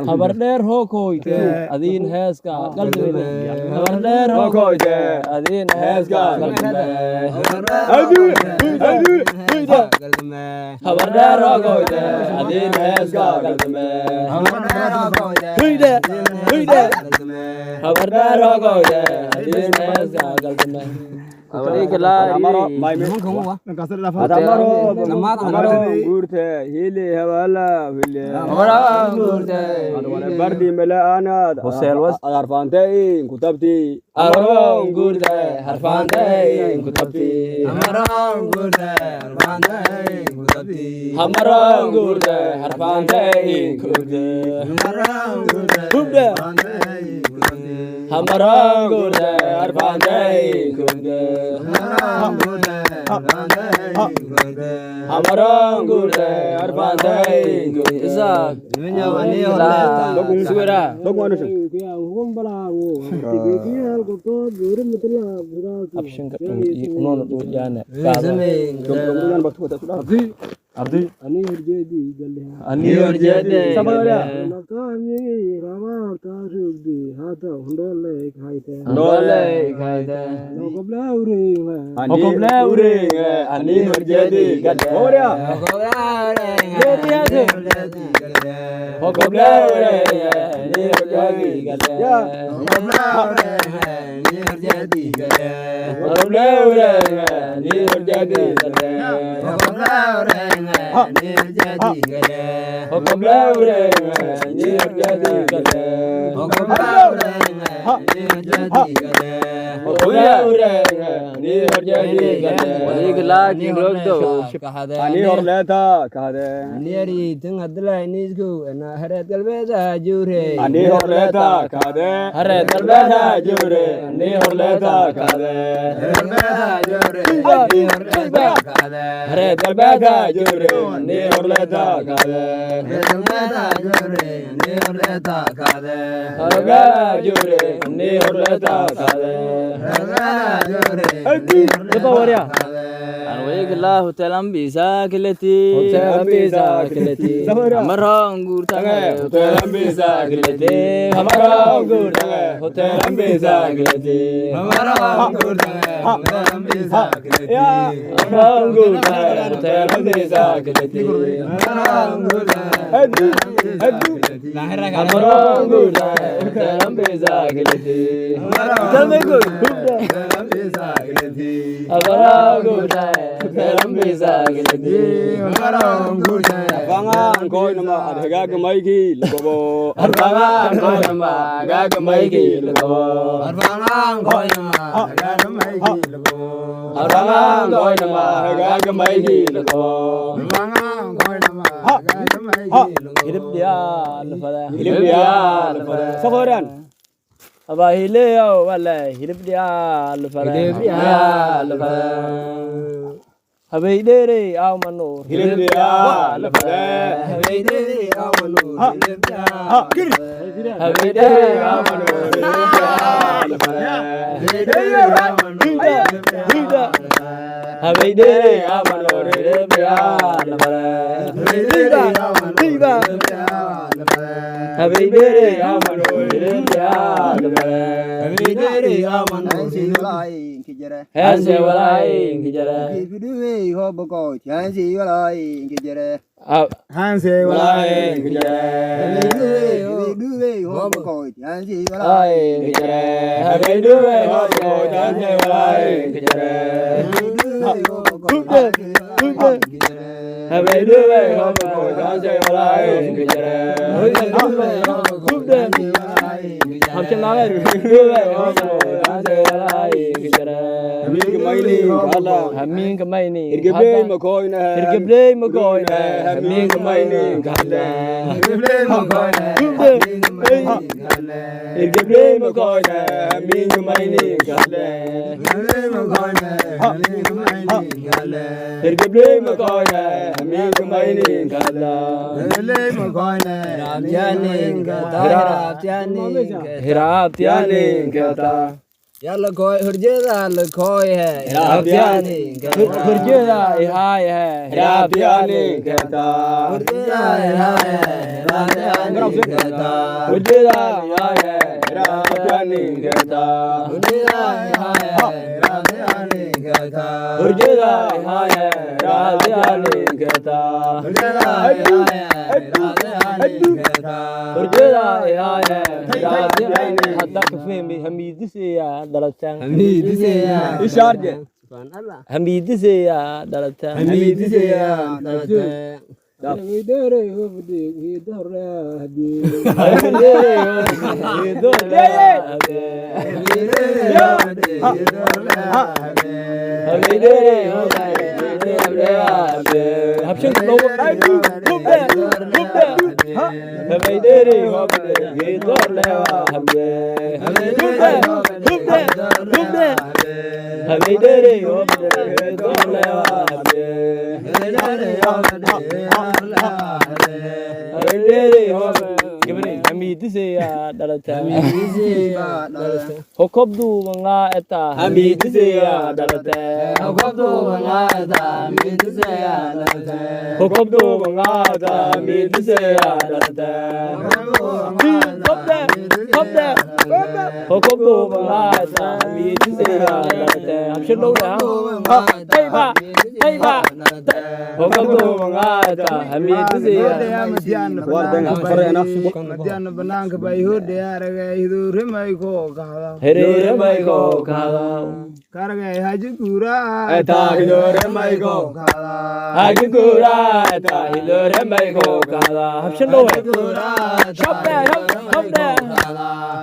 Habar dheer hoo koyte adin heeska qalbiga habar dheer hoo koyte adin heeska qalbiga habar dheer hoo koyte adin heeska qalbiga habar dheer hoo koyte adin heeska qalbiga Alamaro gurte hili hawala hili. Bardi mela anad. Hosel was Arfante kutabti. Aron gurde harfante kutabti. Amaron gurde harfante kutabti. Hamaron gurde harfante kutabti. Gurde Hamaron gurde harfante kutabti. Hamaron gurde harfante kutabti. Isa Bagung suara. Bagung anu. Abshin ka unon tu jana. Kemudian waktu kita sudah. Ardi. Ani urjedi. Sabara. Hundole khaite. Okobla uring. Ani urjedi galle. Oria. Okobla uring. Ani urjedi galle. Ya. Okobla uring. Ani urjedi galle. Ani orleta kahade. Ani tung adla inisku na harat galbeza jure. Ani orleta kahade. Harat galbeza jure. Ani orleta kahade. Harat galbeza jure. Ani orleta kahade. Harga jure. Ani orleta kahade. Lepas waria. Anweglah hotel ambisa keleti. Hotel ambisa keleti. Amarong gurtang. Hotel ambisa keleti. Amarong gurtang. Hotel ambisa keleti. Amarong gurtang. Hotel ambisa keleti. Amarong gurtang. Hotel ambisa keleti. Amarong gurtang. Amarong gurtang. Hotel ambisa keleti. Amarong gurtang. Bangan koi nama adega gemai ki legobo. Arbangan koi nama agak gemai ki legobo. Arbangan koi nama agak gemai ki legobo. Arbangan koi nama agak gemai ki legobo. Arbangan koi nama agak gemai ki legobo. Hidup dia lepada. Hidup dia lepada. Sakoran. Abah hileo wala hidup dia lepada. Hidup dia lepada. Habis dere aw manur. Hidup dia lepada. Habis dere aw manur. Hidup dia. Habis dere aw manur. Hidup dia lepada. Habis dere aw manur. Hidup dia lepada. Habis dere aw manur. Hidup dia lepada. Habis dere aw manur. Silai kijara. Hase walai kijara. Kiduwe hoboko chansi walai kijara. Hanse Walai kijara. Kiduwe hoboko chansi walai Walai kijara. Habis dere hoboko chansi walai kijara. Habis dere hoboko chansi walai kijara. हम चला रहे Hami gemai ni kala. हमी कमाई नहीं Irgeble makoi na. Irgeble मकोई ना Hami gemai ni kala. Irgeble मकोई ना Irgeble makoi na. Hami gemai ni kala. Irgeble makoi na. Hami gemai ni kala. हिराब त्याने कहता Yalla koi hurjeda la koi hai. त्याने हरजेदा हाय है हिराब त्याने कहता Hurjeda hai hai. हरजेदा हाय है हिराब त्याने कहता Hurjeda hai hai. हरजेदा हाय है हिराब त्याने कहता हरजेदा हाय है हिराब त्याने हद तक फहमी हमीद से या दलचंग Hamid se ya. Isharje. Subhanallah. Hamid से या दलचंग Hamid se ya. Dalate. gabadhay hamiidisaya dhalata hokobdu nga eta hamiidisaya dhalata hokobdu nga eta hamiidisaya dhalata hokobdu nga eta hamiidisaya dhalata hokobdu hokobdu nga eta hamiidisaya dhalata hamshin đâu đấy đây ba hokobdu nga eta hamiidisaya madiyan banaanka bay hode araga hidu remay ko kahada remay ko kahada karga haji kura eta hidu remay ko kahada haji kura eta hidu remay ko kahada hamshin đâu đấy shop there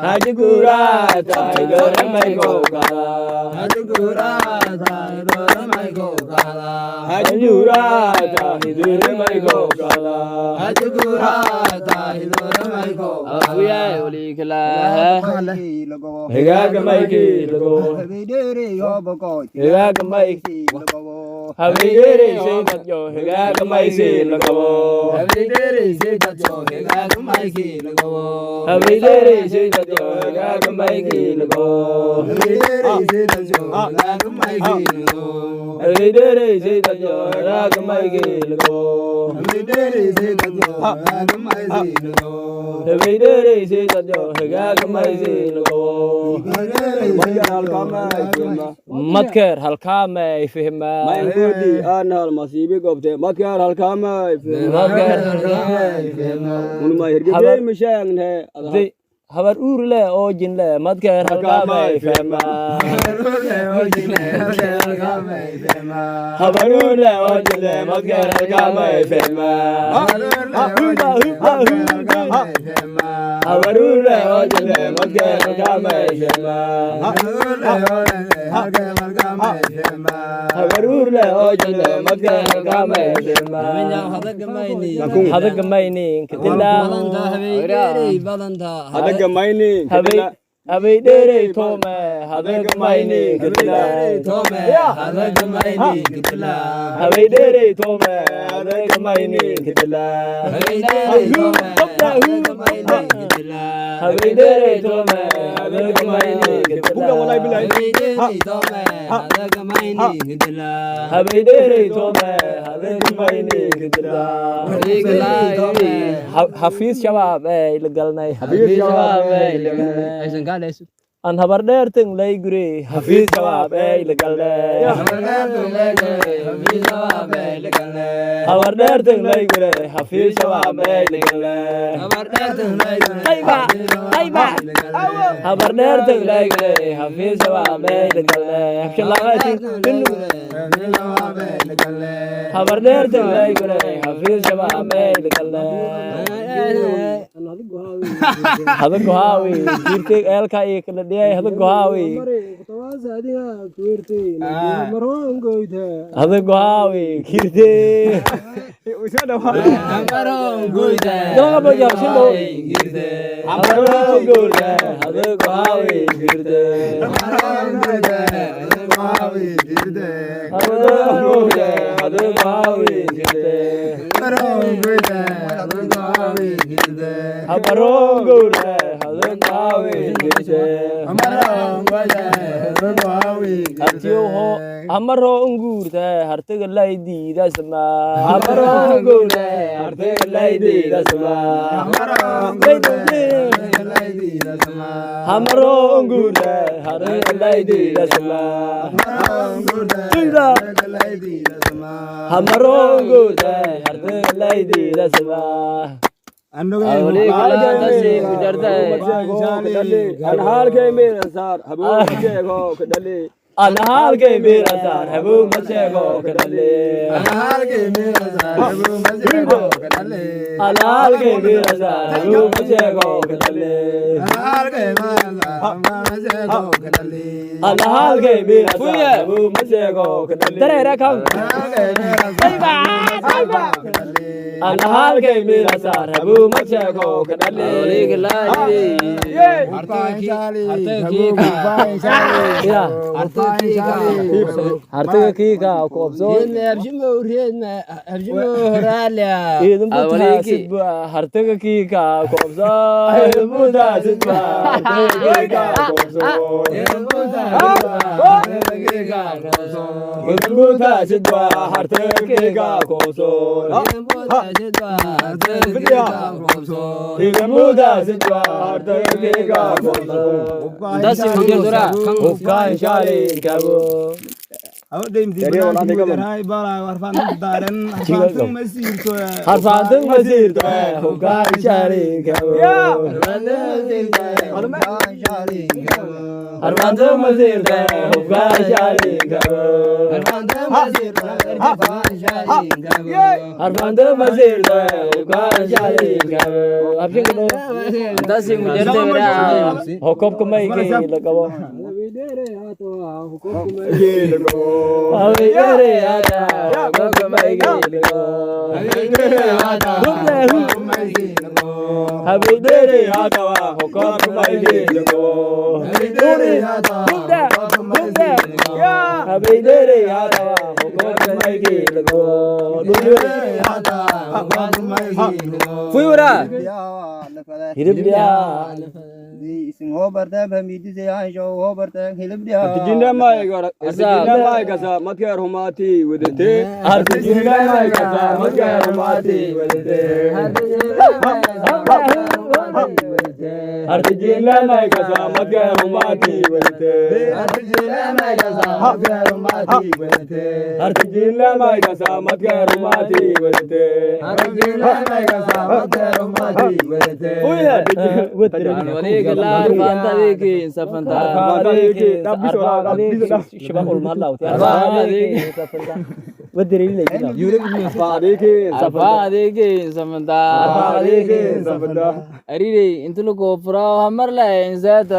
haji kura eta hidu remay ko kahada haji kura eta hidu remay ko kahada haji kura eta hidu remay ko kahada haji kura eta hidu remay ko awiya oli kala lago higa gamay ki lago habidere yo boko higa gamay ki lago habidere se tatyo higa gamay se lago habidere se tatyo higa gamay ki lago habidere se tatyo higa gamay ki lago habidere se tatyo higa gamay ki lago habidere se tatyo higa gamay ki lago habidere se tatyo higa gamay ki lago habidere se tatyo higa gamay ki lago madker halkaamay fihma maingudi aanal masiibi gobte madkar halkaamay madker unuma hirgebe mishaangne habar uurle oo jinle madker halkaamay fihma habar uurle oo jinle madker halkaamay fihma habar uurle oo jinle madker halkaamay fihma habarurle oo jile madka halkaamay fihma hadagamay kadila hadagamay habay dheerey toome hadagamay kadila habay dheerey toome hadagamay kadila habay dheerey toome hadagamay kadila habay dheerey toome hadagamay kadila hafiis shabaab ee la galnay hafiis shabaab ee la galnay an habar dheertan lay gure hafiis shabaab ee la galnay habar dheertan lay gure hafiis shabaab ee la galnay habar dheertan lay gure hafiis shabaab ee la galnay habar dheertan lay gure hafiis shabaab ee la galnay hada gohaawi jirtay eelka iyo kala dhiyay hada gohaawi hada gohaawi kirtay galaga boja shindo hada gohaawi hada gohaawi kirtay hada gohaawi hada gohaawi kirtay Amarongura, Hadangawi, Atioho, Amarongura, Hartagaladi, that's ma. Amarongura, Hartagaladi, that's ma. Amarongura, Hartagaladi, that's ma. Amarongura, Hartagaladi, that's ma. anhaal ke mera sar habu jego kadale anhaal ke mera sar habu majego kadale anhaal ke mera sar habu majego kadale anhaal ke mera sar habu majego kadale anhaal ke mera sar habu majego kadale anhaal ke mera sar habu majego kadale tere rakam أنا هالكي ميرا سار هبو متشاكو كدالي وليك لا هرتك كيكا كوبسون هرتك كيكا كوبسون مودا سدبا كيكا كوبسون مودا سدبا هرتك كيكا كوبسون مودا سدبا هرتك كيكا كوبسون داسي مجر دورا وكان شالي كابو harfaan masiirto hoggaan shaalii kabo harfaan masiirto hoggaan shaalii kabo harfaan masiirto hoggaan shaalii kabo abshigdo داسي مجر دورا hokop kamay kay lagabo Avigere ada hokop kamay kay lagabo Avigere ada hokop kamay kay lagabo Avigere ada hokop kamay kay lagabo فيورا Hidup dia Sing hobarta bhamidi se aisho hobarta hilibdia Artijinda mai gara artijinda mai kasa matkar humati wedete Artijinda mai kasa matkar humati wedete Artijinda mai kasa matkar humati wedete Artijinda mai kasa matkar humati wedete Artijinda mai kasa matkar humati wedete Artijinda mai kasa matkar humati wedete وليك لا فانتا ديكي سفنتا شباب المرلا ديكي سفنتا أريدي انتو لكو فراو همر لا انزات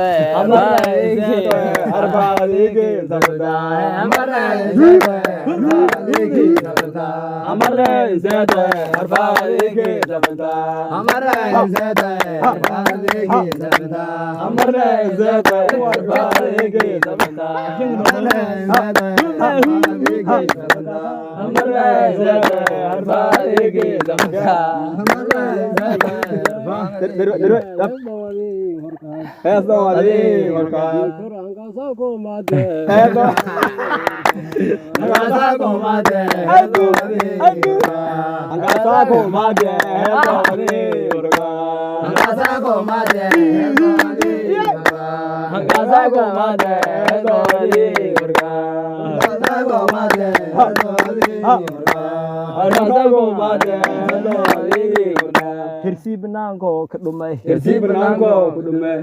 Hirsi benangko kedumai. Hirsi benangko kedumai.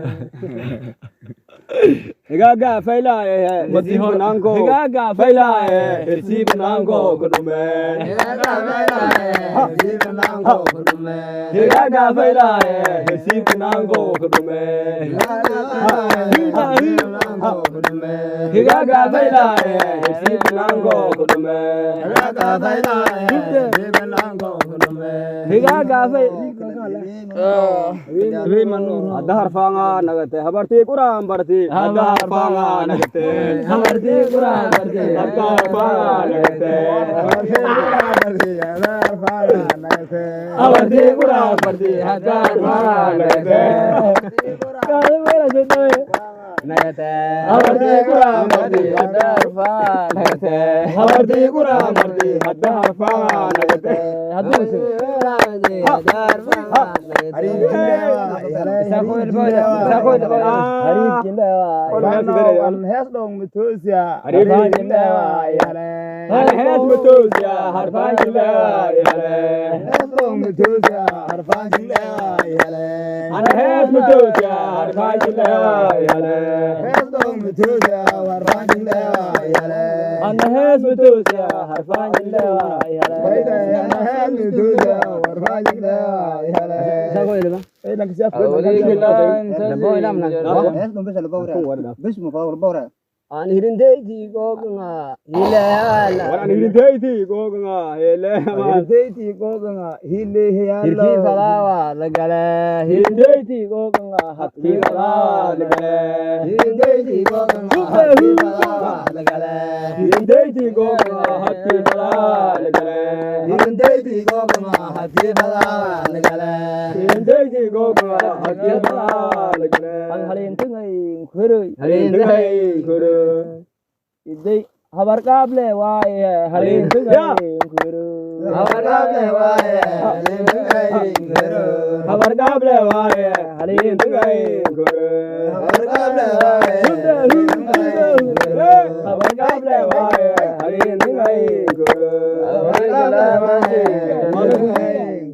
Gaga faila hirsi benangko. Gaga faila hirsi benangko kedumai. Gaga faila hirsi benangko kedumai. Gaga faila hirsi benangko kedumai. Gaga faila hirsi benangko kedumai. Gaga faila hirsi benangko kedumai. Gaga faila Adhar fanga nagate habarti kuram barti adhar fanga nagate habarti kuram barti adhar fanga nagate habarti kuram barti adhar fanga nagate kare mera jete nagate habarti kuram barti adhar fanga nagate habarti kuram barti adhar fanga nagate adhar fanga an hirindeti gogunga hile hala waran hirindeti gogunga hele ma hirindeti gogunga hile hala hirki falawa lagale hirindeti gogunga hakki falawa lagale hirindeti gogunga hakki falawa lagale hirindeti gogunga hakki falawa lagale hirindeti gogunga hakki falawa lagale hirindeti gogunga hakki falawa lagale halin tungai khuru halin tungai khuru idai habar kable waaye halin tungai khuru habar kable waaye halin tungai khuru habar kable waaye halin tungai khuru habar kable waaye halin tungai khuru habar kable waaye halin tungai khuru habar kable waaye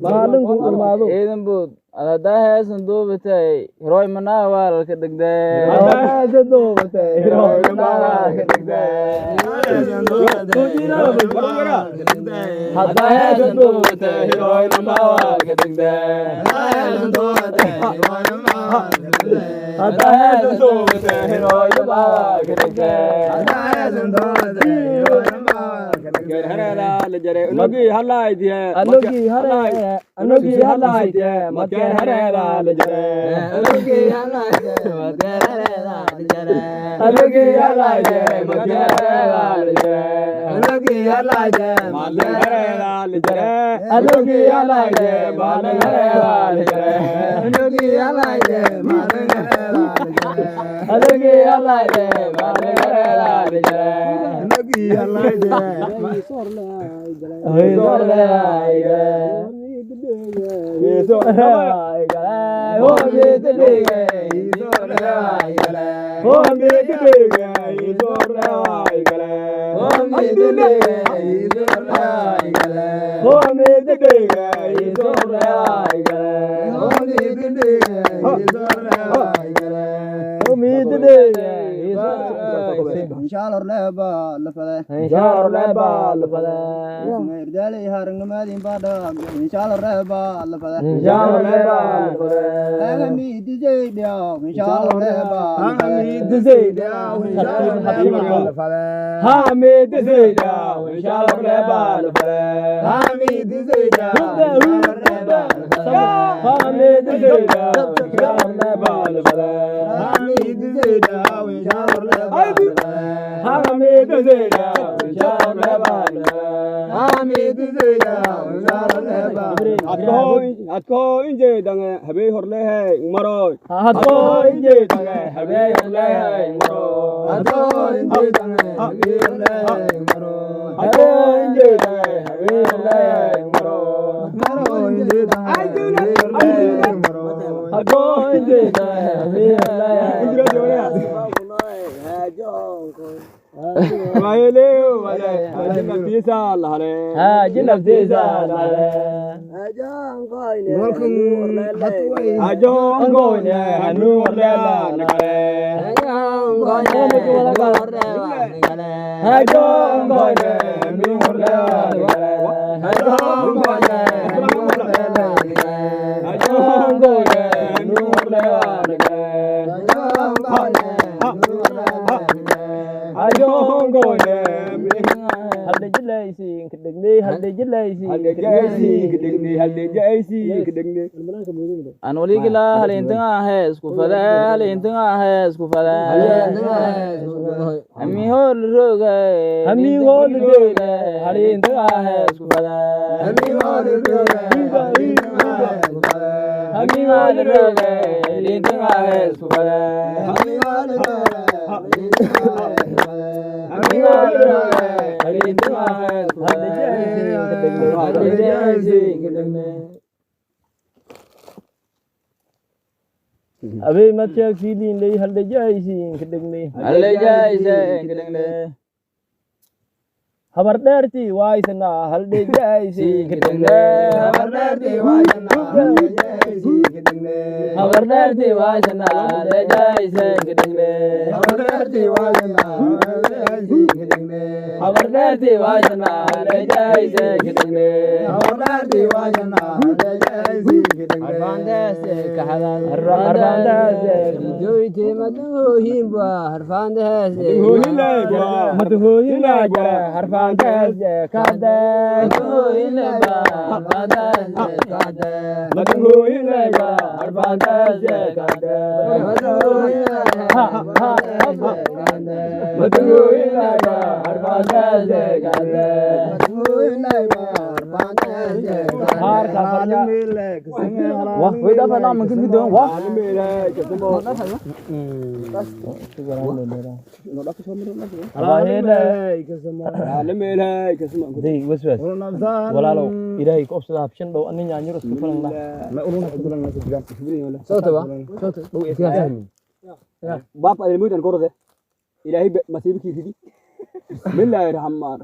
malum kurmaado eedan bood ada sanduubtay heroy manaa ka dhigday ada sanduubtay heroy manaa ka dhigday ada sanduubtay heroy manaa ka dhigday ada sanduubtay heroy manaa ka dhigday harala la jare anogi halay diye anogi halay diye makan harala la jare anogi halay diye makan harala la jare anogi halay diye makan harala la jare anogi halay diye makan harala la jare anogi halay diye makan harala la jare anogi halay diye makan harala la jare anogi halay diye makan harala la jare anogi halay diye inshallah laba lafada meerdalay harangmadin bada inshallah laba lafada agami dizay dia inshallah laba agami dizay dia inshallah lafada hami dizay dia inshallah laba lafada hami dizay dia hami dizay dia inshallah laba lafada hami dizay dia inshallah laba Hamid Zeyda, inshallah laba. Hamid Zeyda, inshallah laba. Atko inje dange habe horle hai maro. Atko inje dange habe horle hai maro. Atko inje dange habe horle hai maro. Atko inje dange habe horle hai maro. Maro inje dange habe horle hai maro. Atko inje dange habe horle hai. Inje jore. Maheleu wale jinabdisa lahare jinabdisa lahare ajong koine hanu orle nakare ajong koine ajong koine hanu orle nakare ajong koine hanu orle nakare ajong koine hanu orle nakare ajong koine Ajong koine halde jilaysi kedengni halde jilaysi kedengni halde jaisi kedengni anoli gila halentenga hai isku fada halentenga hai isku fada ami hol roga ami hol roga halentenga hai isku fada ami hol roga ami hol roga halentenga hai isku fada ami hol roga अबे मत चेक सीधी ले हल्दे जाइसी kedengni हल्दे जाइसी kedengni खबरदार थी वाइसना हल्दे जाइसी kedengni खबरदार थी वाइसना हल्दे जाइसी kedengni खबरदार थी वाइसना हल्दे जाइसी kedengni खबरदार थी वाइसना हल्दे जाइसी kedengni खबरदार थी वाइसना हल्दे जाइसी kedengni खबरदार थी वाइसना हल्दे जाइसी kedengni harfandes kahadal harfandes joyte maduhimba harfandes matuhoyinayba harfandes kada maduhimba harfandes kada matuhoyinayba harfandes kada matuhoyinayba harfandes kada har kasarnya wah kowe dapat tak mungkin gitu wah walaalo ilaahay ku obsada habshan dhow ani nyaanyur isku falan lah sawta ba sawta dhow baap ay mudan korode ilaahay masiibki fidi billahi rahmaan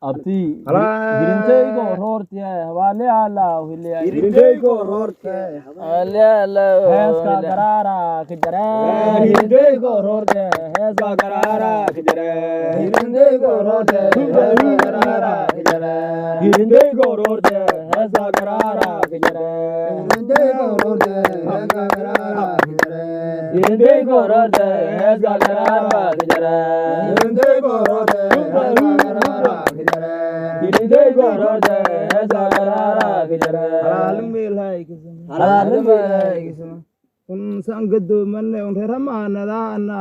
abti girintaygo roortiya hawale ala hiliya girintaygo roortiya hawale ala heeska garara kijare girintaygo roortiya heeska garara kijare girintaygo roortiya heeska garara kijare girintaygo roortiya heeska garara kijare girintaygo roortiya heeska garara kijare girintaygo roortiya heeska garara kijare girintaygo roortiya girintaygo roortiya heeska garara kijare sangado manne ramaanadaana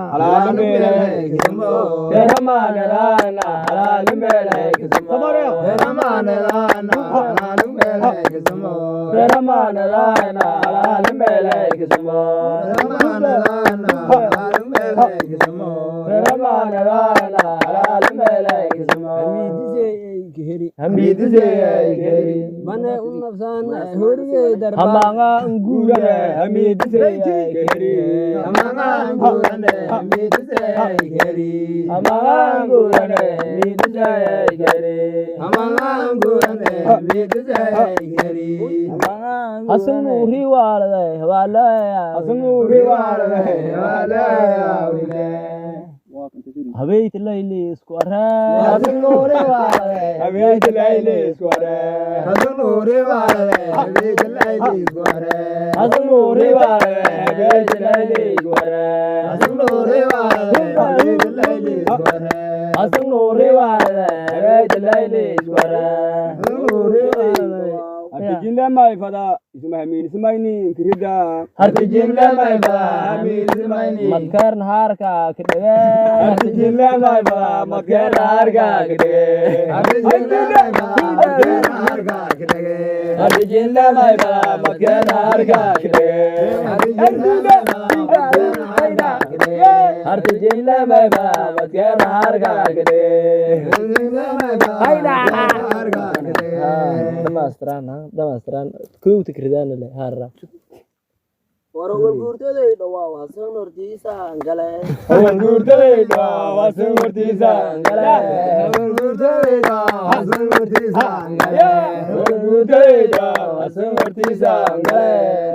Mana unafsan hurge darbar hamanga ngurane hamidse geri amanga ngurane hamidse geri hamanga ngurane hamidse geri amanga ngurane hamidse geri asnuri walade wala asnuri walade wala habeyt layli isku ara asnuri walade habeyt layli isku ara asnuri walade habeyt layli isku ara asnuri walade habeyt layli isku ara asnuri walade habeyt layli isku ara asnuri walade habeyt layli isku ara asnuri walade artijinle may fada isma hamin ismayni kirida artijinle may fada hamin ismayni madkar naharka kidege artijinle may fada madkar naharka kidege artijinle may fada madkar naharka kidege artijinle may fada madkar naharka kidege artijinle may fada madkar naharka kidege dhammaystiraan kow tikridaan le harra warwar guurtaday dhawaa waa san hortiisa gale warwar guurtaday dhawaa waa san hortiisa gale warwar guurtaday dhawaa waa san hortiisa gale warwar guurtaday dhawaa waa san hortiisa gale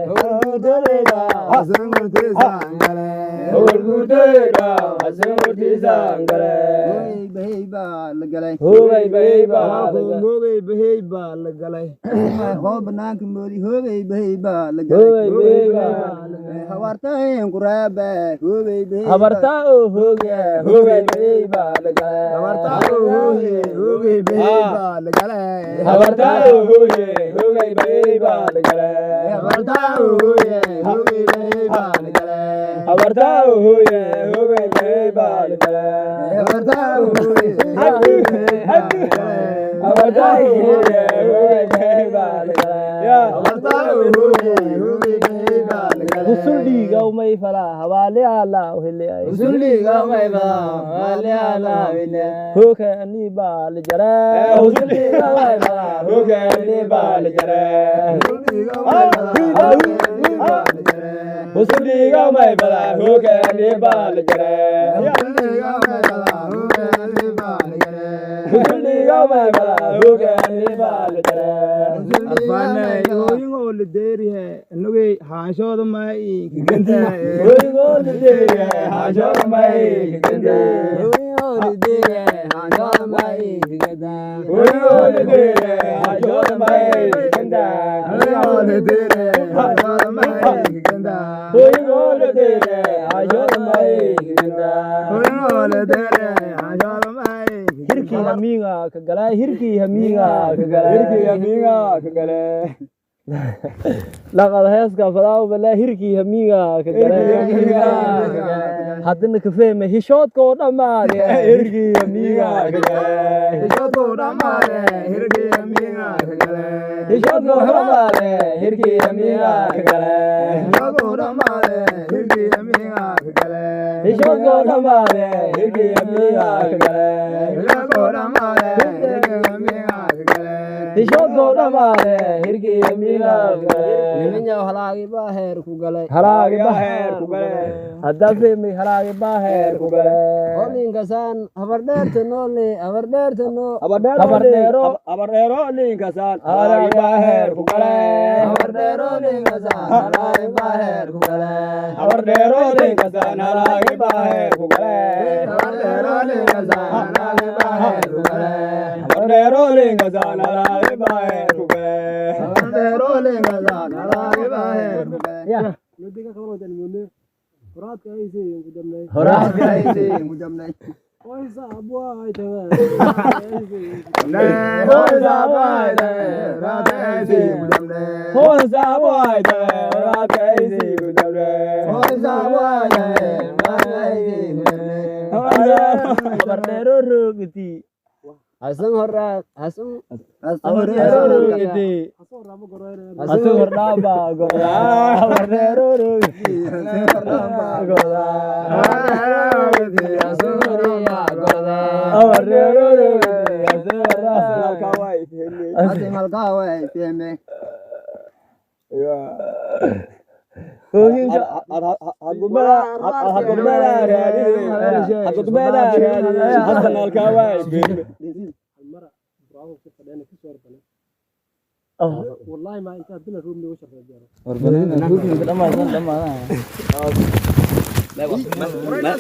warwar guurtaday dhawaa waa san hortiisa gale warwar guurtaday dhawaa waa san hortiisa gale bahey baa la galay hoogay bahey baa la galay hoo banaanka moodi hoogay bahey baa la galay hoogay bahey baa hawartayn quraabe hoogay bahey habarta oo hooga hoogay bahey baa la galay hawarta oo hoogay bahey baa la galay habarta oo hooga hoogay bahey baa la galay hawarta oo hoogay bahey baa la galay habarta oo hooga hoogay bahey baa la galay hawarta oo hoogay habarta oo hooga hoogay bahey baa la galay hawarta oo hoogay bahey baa la galay usuliga umay fala hawale ala uhilay usuliga umay fala hawale ala uhilay hooga ani baa la jara usuliga umay fala hooga ani baa la jara usuliga umay fala hooga ani baa la jara usuliga umay fala hooga ani baa la jara arfaanay ooyingo la deerihe anugay haanshooda may kiganta ooyingo la deerihe haanshooda may kiganta ooyingo la deerihe haanshooda may kiganta ooyingo la deerihe haanshooda may kiganta ooyingo la deerihe hoyigoola deere ajoolmay ganda hirkii hamiinga ka galay hirkii hamiinga ka galay laqad heeska fadaaw bala hirkii hamiinga ka galay hadana ka fahmay hishoodka oo dhamaade hirkii hamiinga ka galay hishoodka oo dhamaade hirkii hamiinga ka galay nimanyaw halaagi baa heer ku galay hadda fahmay halaagi baa heer ku galay olinkasan habardheerta noole habardheerta no habardheero linkasaan halaagi baa heer ku galay habardheero linkasan halaagi baa heer ku galay habardheero linkasaan halaagi baa heer ku galay habardheero linkasan halaagi baa heer ku galay habardheero linkasaan halaagi baa heer ku galay habardheero linkasan halaagi baa heer ku galay horaadka ayay ku damnay habardheero roogiti hasan horaa hasan roogiti hasan hordhaaba godaa habardheero roogiti والله ما انت عندنا روم لي وشر رجاله وربنا نشوف من دم لا